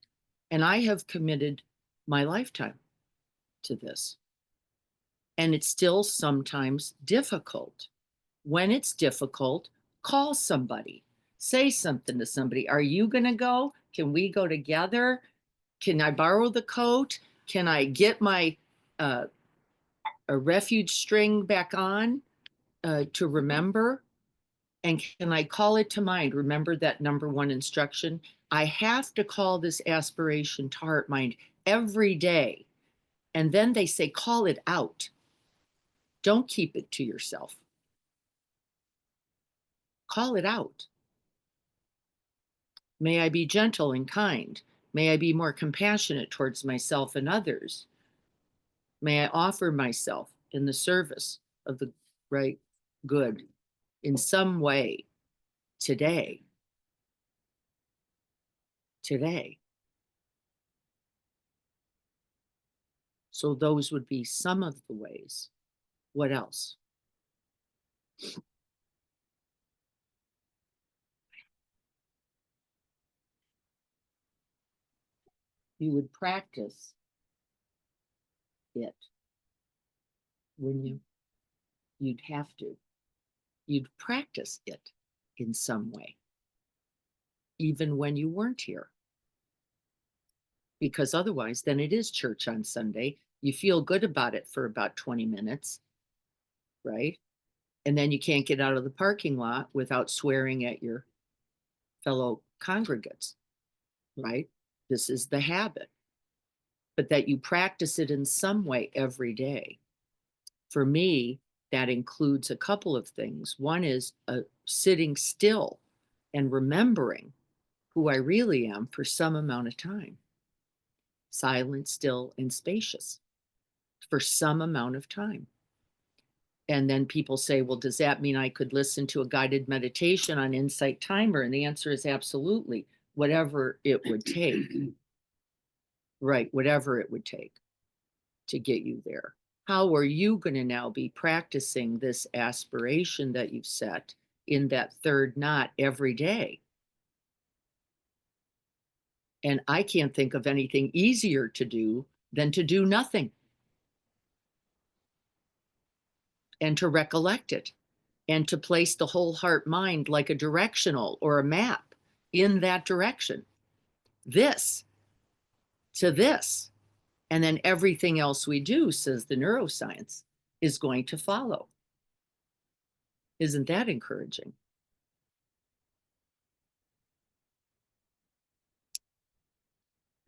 and I have committed my lifetime to this. And it's still sometimes difficult. When it's difficult, call somebody, say something to somebody. Are you gonna go? Can we go together? Can I borrow the coat? Can I get my a refuge string back on to remember? And can I call it to mind? Remember that number one instruction? I have to call this aspiration to heart mind every day. And then they say, call it out. Don't keep it to yourself. Call it out. May I be gentle and kind. May I be more compassionate towards myself and others. May I offer myself in the service of the right good in some way today. Today. So those would be some of the ways. What else? You would practice it, wouldn't you? You'd have to. You'd practice it in some way, even when you weren't here. Because otherwise, then it is church on Sunday. You feel good about it for about 20 minutes, right? And then you can't get out of the parking lot without swearing at your fellow congregants, right? This is the habit. But that you practice it in some way every day. For me, that includes a couple of things. One is sitting still and remembering who I really am for some amount of time. Silent, still, and spacious for some amount of time. And then people say, well, does that mean I could listen to a guided meditation on Insight Timer? And the answer is absolutely, whatever it would take. Right, whatever it would take to get you there. How are you going to now be practicing this aspiration that you've set in that third knot every day? And I can't think of anything easier to do than to do nothing and to recollect it and to place the whole heart mind like a directional or a map in that direction. This to this. And then everything else we do, says the neuroscience, is going to follow. Isn't that encouraging?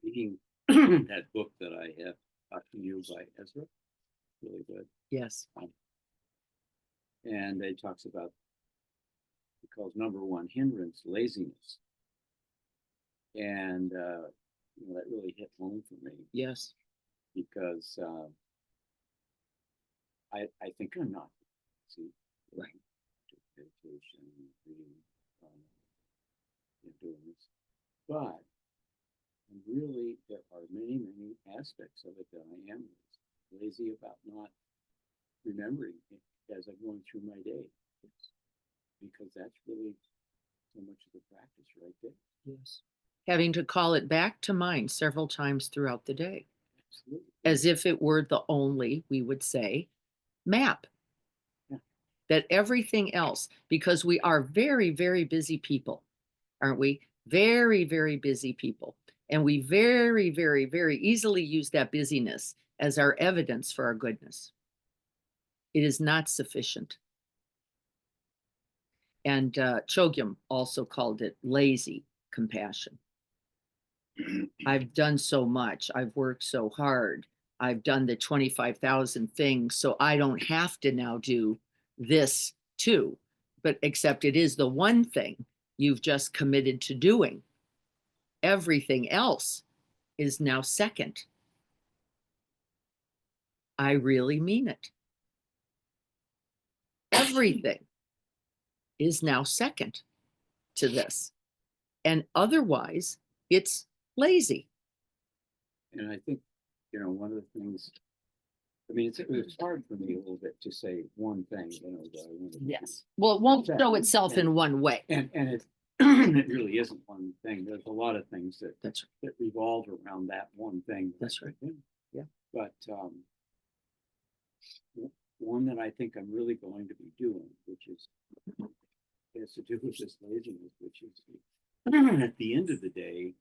Reading that book that I have talked to you by Ezra, really good.
Yes.
And it talks about, he calls number one hindrance laziness. And you know, that really hit home for me
Yes.
because I think I'm not. See,
Right.
Meditation, reading, doing this, but really there are many aspects of it that I am lazy about not remembering it as I'm going through my day, because that's really so much of the practice right there.
Yes. Having to call it back to mind several times throughout the day,
Absolutely.
as if it were the only, we would say, map.
Yeah.
That everything else, because we are very, very busy people, aren't we? Very, very busy people. And we very, very, very easily use that busyness as our evidence for our goodness. It is not sufficient. And Chogyam also called it lazy compassion. I've done so much. I've worked so hard. I've done the 25,000 things, so I don't have to now do this too. But except it is the one thing you've just committed to doing. Everything else is now second. I really mean it. Everything is now second to this. And otherwise, it's lazy.
And I think, you know, one of the things I mean, it's hard for me a little bit to say one thing, you know, that I want to.
Yes. Well, it won't
Okay.
show itself in one way.
And it, it really isn't one thing. There's a lot of things that,
That's,
that revolve around that one thing.
That's right. Yeah.
But, one that I think I'm really going to be doing, which is, has to do with this laziness, which is at the end of the day,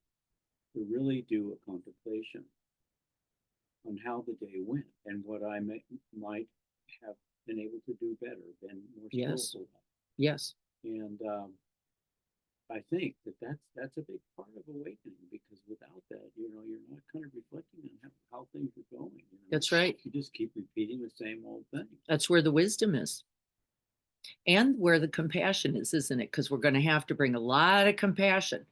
to really do a contemplation on how the day went and what I might have been able to do better, been more
Yes.
skillful.
yes,
And I think that that's a big part of awakening, because without that, you know, you're not kind of reflecting on how things are going. You know?
that's right.
You just keep repeating the same old thing.
That's where the wisdom is. And where the compassion is, isn't it? Because we're going to have to bring a lot of compassion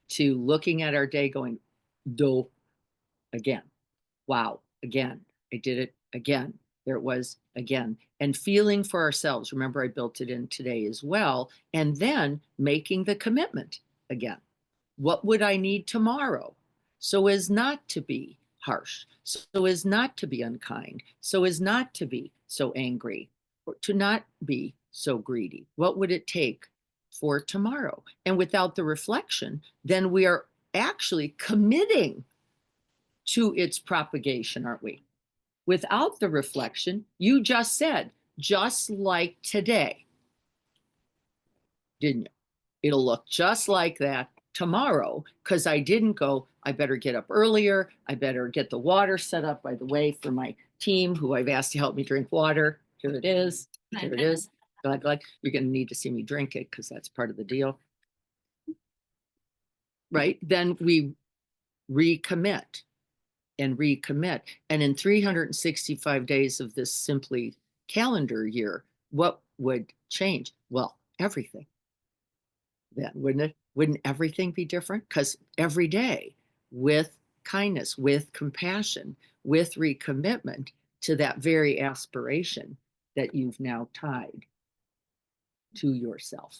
to looking at our day going, do again. Wow, again, I did it again. There it was again. And feeling for ourselves. Remember, I built it in today as well. And then making the commitment again. What would I need tomorrow? So as not to be harsh, so as not to be unkind, so as not to be so angry, or to not be so greedy. What would it take for tomorrow? And without the reflection, then we are actually committing to its propagation, aren't we? Without the reflection, you just said, just like today, didn't you? It'll look just like that tomorrow, because I didn't go, I better get up earlier. I better get the water set up, by the way, for my team who I've asked to help me drink water. Here it is. Here it is. Glad. You're going to need to see me drink it because that's part of the deal. Right? Then we recommit and recommit. And in 365 days of this simply calendar year, what would change? Well, everything. Then wouldn't it? Wouldn't everything be different? Because every day with kindness, with compassion, with recommitment to that very aspiration that you've now tied to yourself.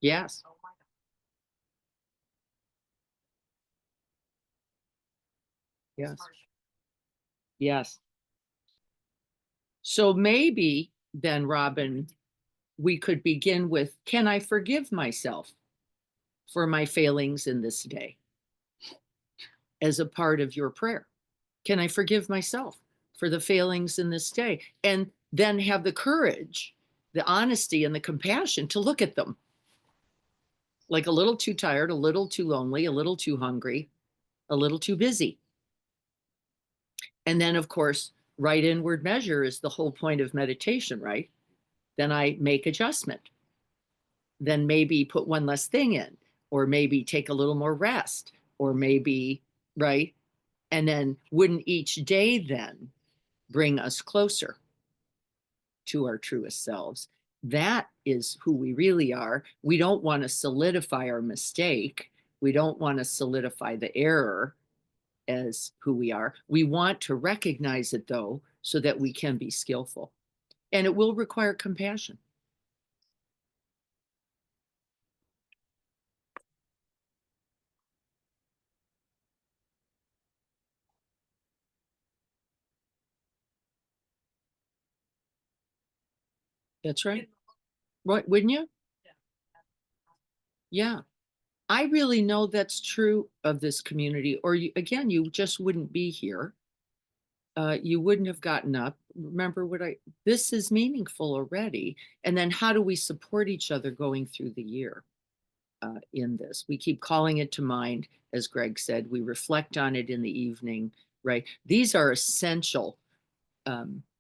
Yes.
Oh my God.
Yes.
Harsh.
Yes. So maybe then, Robin, we could begin with, can I forgive myself for my failings in this day? As a part of your prayer. Can I forgive myself for the failings in this day? And then have the courage, the honesty, and the compassion to look at them. Like a little too tired, a little too lonely, a little too hungry, a little too busy. And then, of course, right inward measure is the whole point of meditation, right? Then I make adjustment. Then maybe put one less thing in, or maybe take a little more rest, or maybe, right? And then wouldn't each day then bring us closer to our truest selves? That is who we really are. We don't want to solidify our mistake. We don't want to solidify the error as who we are. We want to recognize it, though, so that we can be skillful. And it will require compassion. That's right. Right, wouldn't you? Yeah. I really know that's true of this community, or you, again, you just wouldn't be here. You wouldn't have gotten up. Remember this is meaningful already. And then how do we support each other going through the year in this? We keep calling it to mind, as Greg said, we reflect on it in the evening, right? These are essential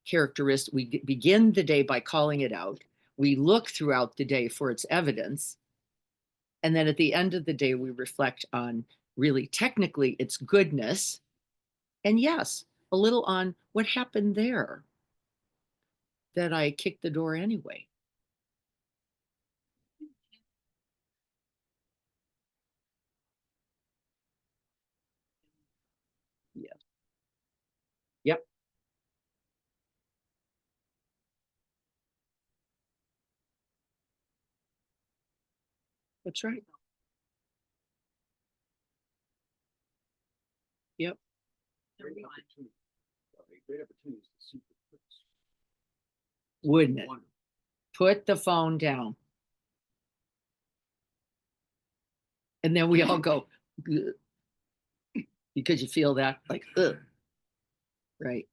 characteristics. We begin the day by calling it out. We look throughout the day for its evidence. And then at the end of the day, we reflect on really technically its goodness. And yes, a little on what happened there that I kicked the door anyway. Yeah. Yep. That's right. Yep.
Great opportunity. Great opportunities to see the fruits.
Wouldn't it?
Wonderful.
Put the phone down. And then we all go, "Ugh," because you feel that like, ugh. Right.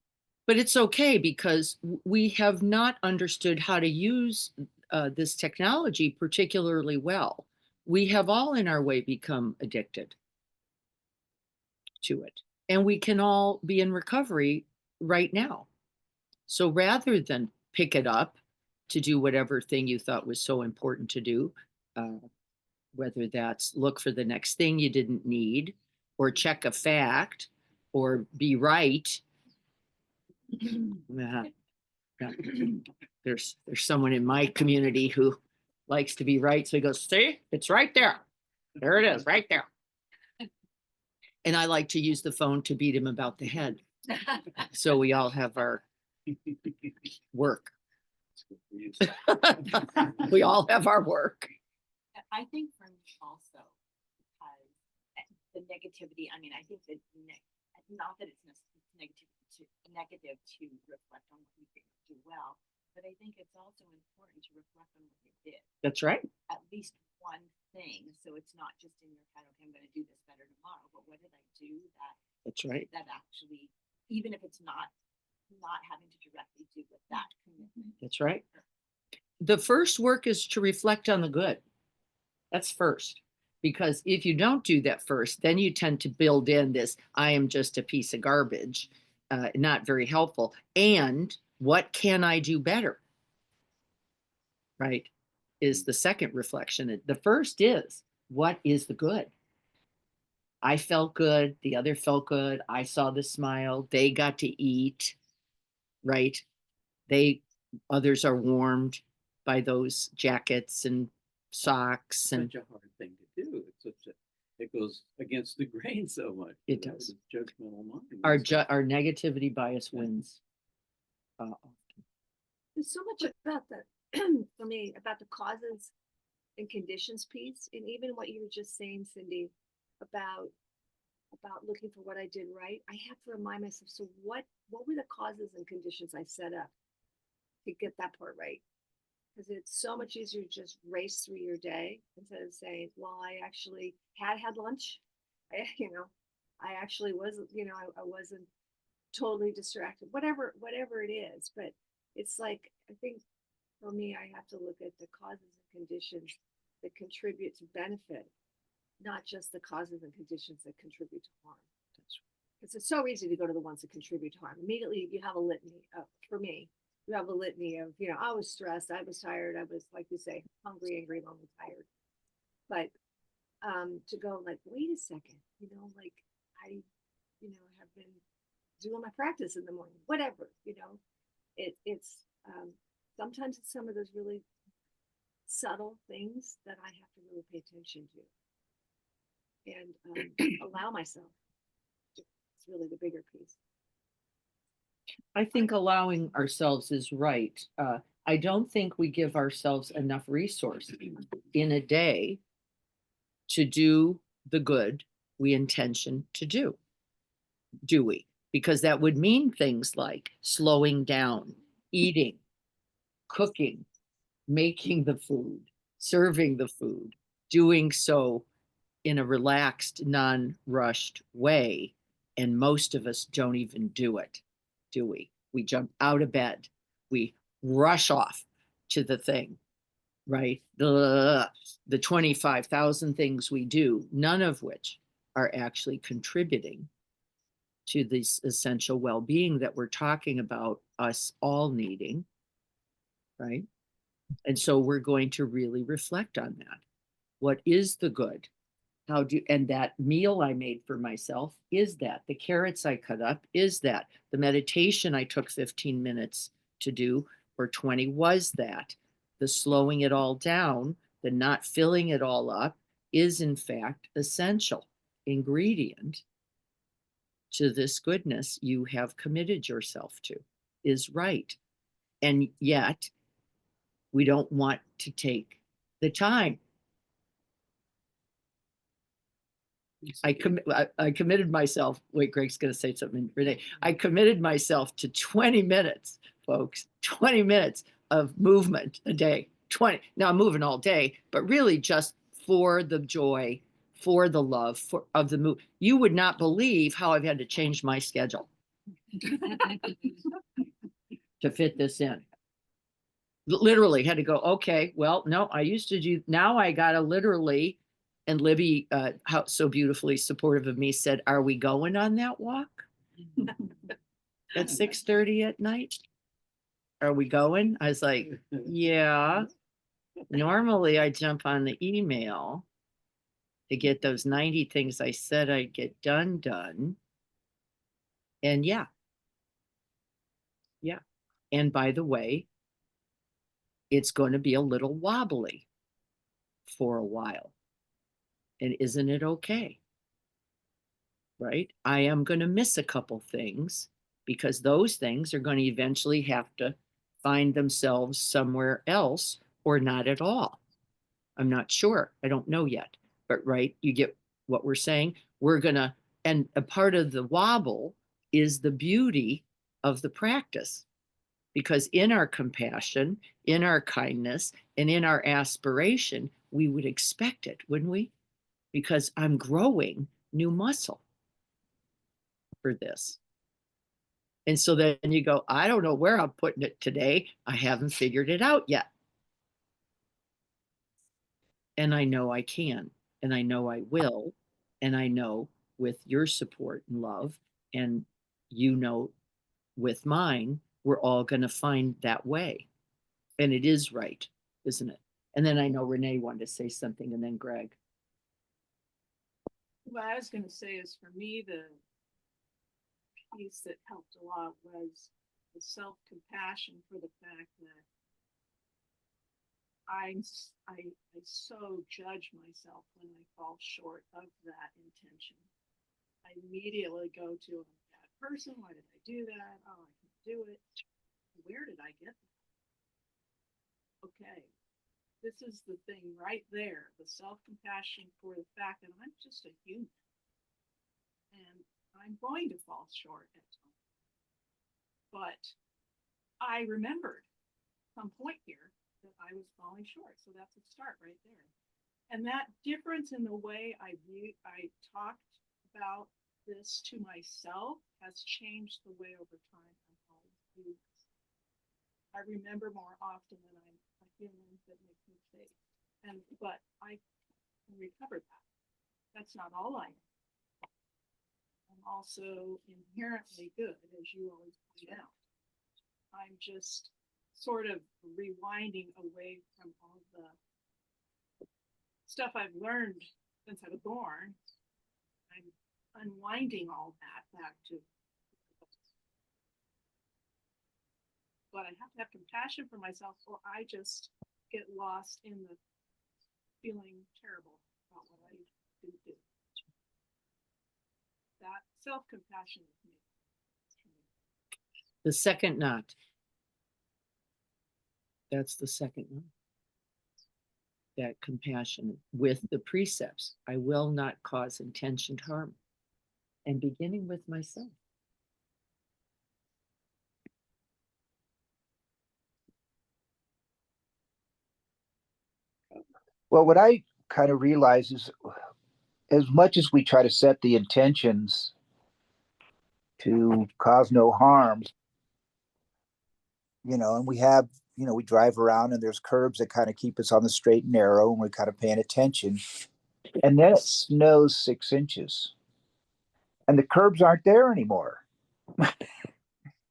But it's okay because we have not understood how to use this technology particularly well. We have all in our way become addicted to it. And we can all be in recovery right now. So rather than pick it up to do whatever thing you thought was so important to do, whether that's look for the next thing you didn't need, or check a fact, or be right. Yeah. Yeah. There's someone in my community who likes to be right. So he goes, see, it's right there. There it is, right there. And I like to use the phone to beat him about the head. So we all have our work.
It's good for you.
We all have our work.
I think for me also, because the negativity, I mean, I think that not that it's negative to reflect on what you did do well, but I think it's also important to reflect on what you did.
That's right.
At least one thing, so it's not just in your head, okay, I'm gonna do this better tomorrow, but what did I do
That's right.
that actually, even if it's not having to directly do with that commitment.
That's right. The first work is to reflect on the good. That's first. Because if you don't do that first, then you tend to build in this, I am just a piece of garbage, not very helpful. And what can I do better? Right? Is the second reflection. The first is, what is the good? I felt good. The other felt good. I saw the smile. They got to eat. Right? Others are warmed by those jackets and socks and
Such a hard thing to do. It goes against the grain so much.
It does.
The judgmental mind.
our negativity bias wins.
There's so much about the, for me, about the causes and conditions piece, and even what you were just saying, Cindy, about looking for what I did right. I have to remind myself, so what were the causes and conditions I set up to get that part right? Because it's so much easier to just race through your day instead of saying, well, I actually had lunch. I actually wasn't, I wasn't totally distracted, whatever it is. But it's like, I think for me, I have to look at the causes and conditions that contribute to benefit, not just the causes and conditions that contribute to harm. Because it's so easy to go to the ones that contribute to harm. Immediately you have a litany for me. You have a litany of, I was stressed, I was tired, I was, like you say, hungry, angry, lonely, tired. But to go like, wait a second, like I have been doing my practice in the morning, whatever, it's sometimes it's some of those really subtle things that I have to really pay attention to and allow myself. It's really the bigger piece.
I think allowing ourselves is right. I don't think we give ourselves enough resource in a day to do the good we intention to do. Do we? Because that would mean things like slowing down, eating, cooking, making the food, serving the food, doing so in a relaxed, non-rushed way. And most of us don't even do it. Do we? We jump out of bed. We rush off to the thing, right? The 25,000 things we do, none of which are actually contributing to this essential well-being that we're talking about us all needing, right? And so we're going to really reflect on that. What is the good? And that meal I made for myself, is that the carrots I cut up, is that the meditation I took 15 minutes to do or 20, was that the slowing it all down, the not filling it all up is in fact essential ingredient to this goodness you have committed yourself to, is right. And yet we don't want to take the time I committed myself, wait, Greg's gonna say something, Renee. I committed myself to 20 minutes, folks, 20 minutes of movement a day. 20. Now I'm moving all day, but really just for the joy, for the love of the move. You would not believe how I've had to change my schedule to fit this in. Literally had to go, okay, well, no, I used to do, now I gotta literally, and Libby, how so beautifully supportive of me, said, are we going on that walk at 6:30 at night? Are we going? I was like, yeah. Normally I jump on the email to get those 90 things I said I'd get done. And yeah. And by the way, it's going to be a little wobbly for a while. And isn't it okay? Right? I am going to miss a couple things because those things are going to eventually have to find themselves somewhere else or not at all. I'm not sure. I don't know yet. But right, you get what we're saying. We're going to, and a part of the wobble is the beauty of the practice. Because in our compassion, in our kindness, and in our aspiration, we would expect it, wouldn't we? Because I'm growing new muscle for this. And so then you go, I don't know where I'm putting it today. I haven't figured it out yet. And I know I can, and I know I will, and I know with your support and love, and you know, with mine, we're all going to find that way. And it is right, isn't it? And then I know Renee wanted to say something, and then Greg.
What I was going to say is, for me, the piece that helped a lot was the self-compassion for the fact that I so judge myself when I fall short of that intention. I immediately go to, I'm a bad person. Why did I do that? Oh, I can't do it. Where did I get that? Okay, this is the thing right there, the self-compassion for the fact that I'm just a human and I'm going to fall short at times. But I remembered some point here that I was falling short. So that's a start right there. And that difference in the way I talked about this to myself has changed the way over time I'm always do this. I remember more often than I'm feelings that make mistakes. But I recovered that. That's not all I am. I'm also inherently good, as you always point out. I'm just sort of rewinding away from all the stuff I've learned since I was born. I'm unwinding all that back to, but I have to have compassion for myself, or I just get lost in the feeling terrible about what I didn't do. That self-compassion is me.
The second knot. That's the second one. That compassion with the precepts. I will not cause intentioned harm. And beginning with myself.
Well, what I kind of realize is, as much as we try to set the intentions to cause no harm, and we have, we drive around and there's curbs that kind of keep us on the straight and narrow, and we're kind of paying attention. And then it snows 6 inches and the curbs aren't there anymore.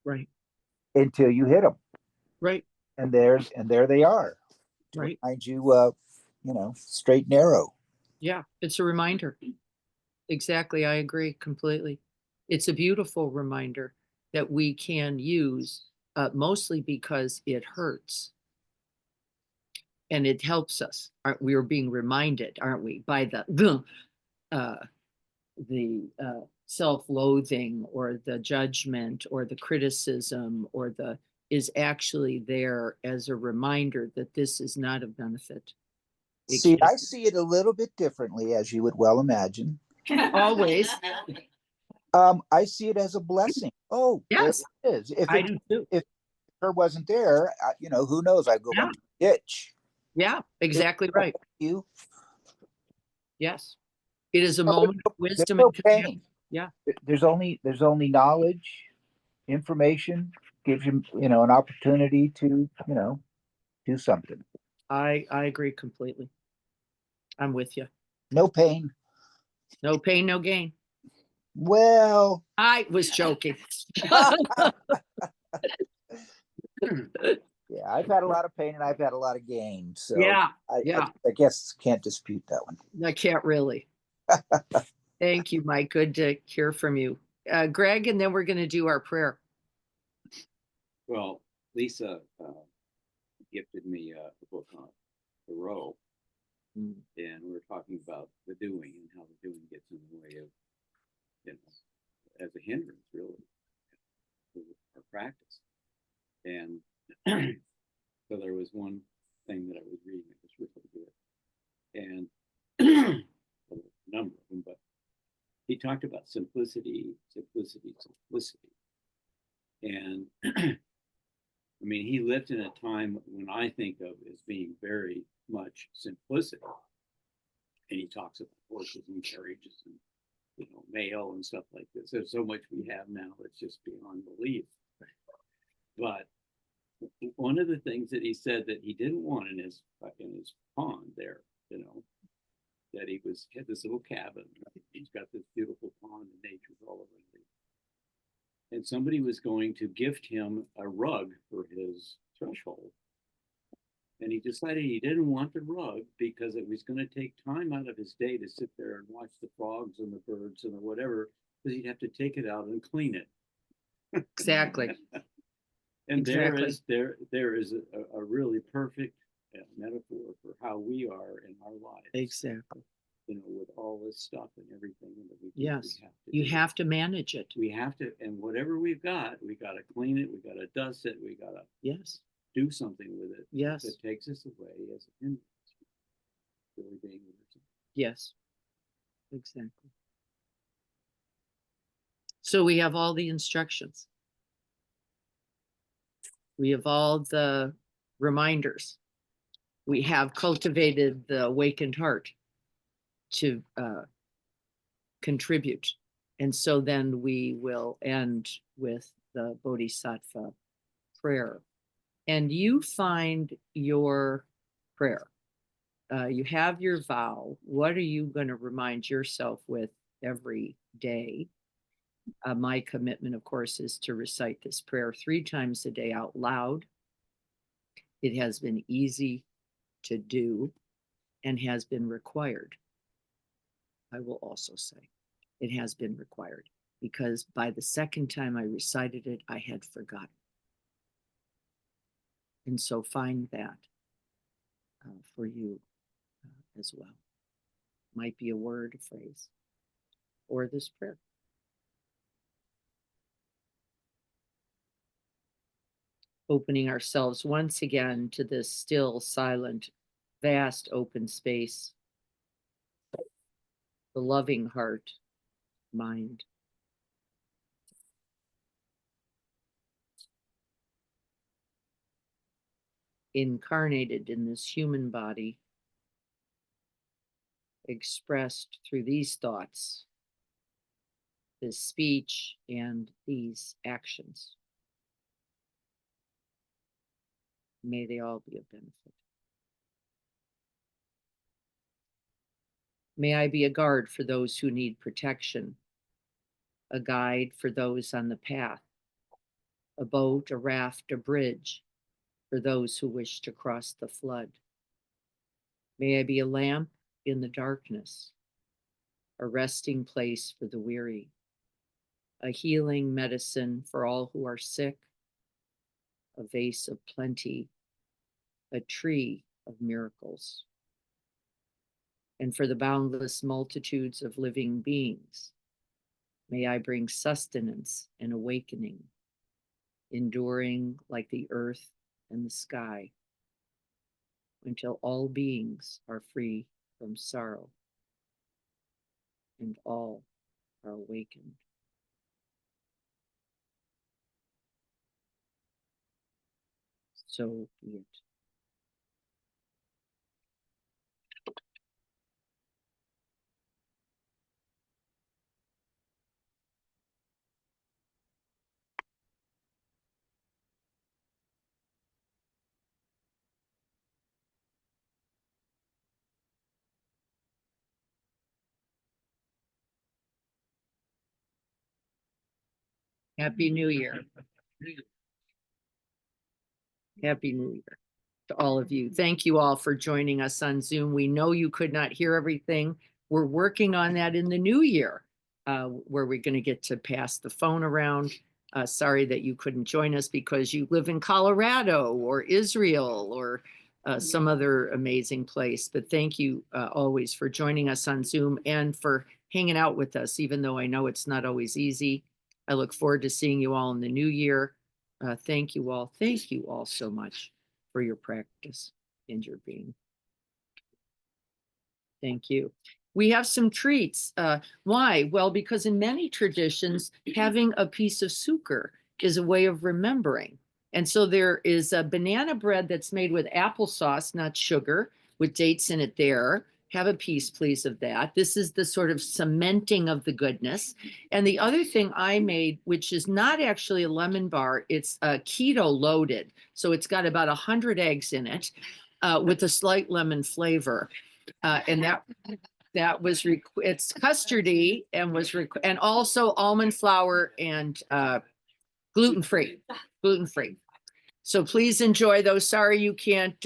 Right.
Until you hit them.
Right.
And there they are.
Right.
Remind you, straight and narrow.
Yeah, it's a reminder. Exactly. I agree completely. It's a beautiful reminder that we can use, mostly because it hurts. And it helps us. We are being reminded, aren't we, by the self-loathing or the judgment or the criticism or the is actually there as a reminder that this is not a benefit.
See, I see it a little bit differently, as you would well imagine.
Always.
I see it as a blessing. Oh, there
Yes,
it is. If
I
it
do too.
her wasn't there, who knows? I'd go
Yeah.
into a ditch.
Yeah, exactly right.
You,
Yes. It is a
No,
moment of
there's
wisdom
no
and compassion.
pain.
Yeah.
There's only knowledge, information gives you, an opportunity to, do something.
I agree completely. I'm with you.
No pain.
No pain, no gain.
Well,
I was joking.
yeah, I've had a lot of pain and I've had a lot of gain. So
Yeah,
I,
yeah.
I guess can't dispute that one.
I can't really. Thank you, Mike. Good to hear from you. Greg, and then we're going to do our prayer.
Well, Lisa gifted me a book on Thoreau,
Mm.
and we're talking about the doing and how the doing gets in the way of, as a hindrance, really, to our practice. And so there was one thing that I was reading that was really good, and a number of them, but he talked about simplicity. And I mean, he lived in a time when I think of as being very much simplicity. And he talks about horses and carriages and, mail and stuff like this. There's so much we have now that's just beyond belief. But one of the things that he said that he didn't want in his pond there, that he had this little cabin. He's got this beautiful pond and nature's all over it. And somebody was going to gift him a rug for his threshold. And he decided he didn't want the rug because it was going to take time out of his day to sit there and watch the frogs and the birds and the whatever, because he'd have to take it out and clean it.
Exactly.
And
Exactly.
there is a really perfect metaphor for how we are in our lives.
Exactly.
With all this stuff and everything that we
Yes.
we have to
You
do.
have to manage it.
We have to, and whatever we got to clean it, we got to dust it, we got to
Yes.
do something with it.
Yes.
That takes us away as a hindrance. Really being with
Yes. Exactly. So we have all the instructions. We have all the reminders. We have cultivated the awakened heart to contribute. And so then we will end with the Bodhisattva prayer. And you find your prayer. You have your vow. What are you going to remind yourself with every day? My commitment, of course, is to recite this prayer 3 times a day out loud. It has been easy to do and has been required. I will also say it has been required because by the second time I recited it, I had forgotten. And so find that for you as well. Might be a word, a phrase, or this prayer. Opening ourselves once again to this still, silent, vast open space, the loving heart, mind. Incarnated in this human body, expressed through these thoughts, this speech, and these actions. May they all be of benefit. May I be a guard for those who need protection, a guide for those on the path, a boat, a raft, a bridge for those who wish to cross the flood. May I be a lamp in the darkness, a resting place for the weary, a healing medicine for all who are sick, a vase of plenty, a tree of miracles. And for the boundless multitudes of living beings, may I bring sustenance and awakening, enduring like the earth and the sky, until all beings are free from sorrow. and all are awakened. So be it. Happy New Year. Happy New Year to all of you. Thank you all for joining us on Zoom. We know you could not hear everything. We're working on that in the new year, where we're going to get to pass the phone around. Sorry that you couldn't join us because you live in Colorado or Israel or some other amazing place. But thank you always for joining us on Zoom and for hanging out with us, even though I know it's not always easy. I look forward to seeing you all in the new year. Thank you all. Thank you all so much for your practice and your being. Thank you. We have some treats. Why? Well, because in many traditions, having a piece of sucre is a way of remembering. And so there is a banana bread that's made with applesauce, not sugar, with dates in it there. Have a piece, please, of that. This is the sort of cementing of the goodness. And the other thing I made, which is not actually a lemon bar, it's keto loaded. So it's got about 100 eggs in it with a slight lemon flavor. And that was, it's custardy and was, and also almond flour and gluten-free. So please enjoy those. Sorry you can't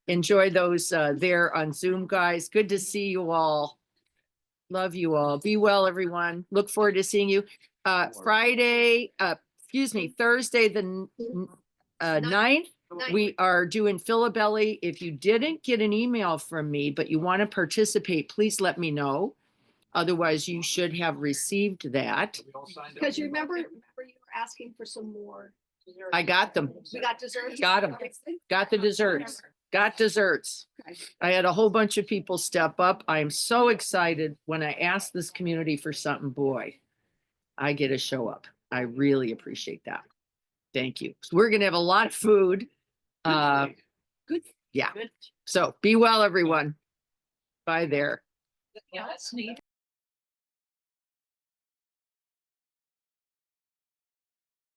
enjoy those there on Zoom, guys. Good to see you all. Love you all. Be well, everyone. Look forward to seeing you. Thursday, the 9th, we are doing Philabelly. If you didn't get an email from me, but you want to participate, please let me know. Otherwise, you should have received that.
Because you remember you were asking for some more.
I got them.
We got desserts.
Got them. Got the desserts. Got desserts. I had a whole bunch of people step up. I am so excited when I ask this community for something, boy, I get to show up. I really appreciate that. Thank you. So we're going to have a lot of food.
Good.
Yeah. So be well, everyone. Bye there.
Yeah, that's neat.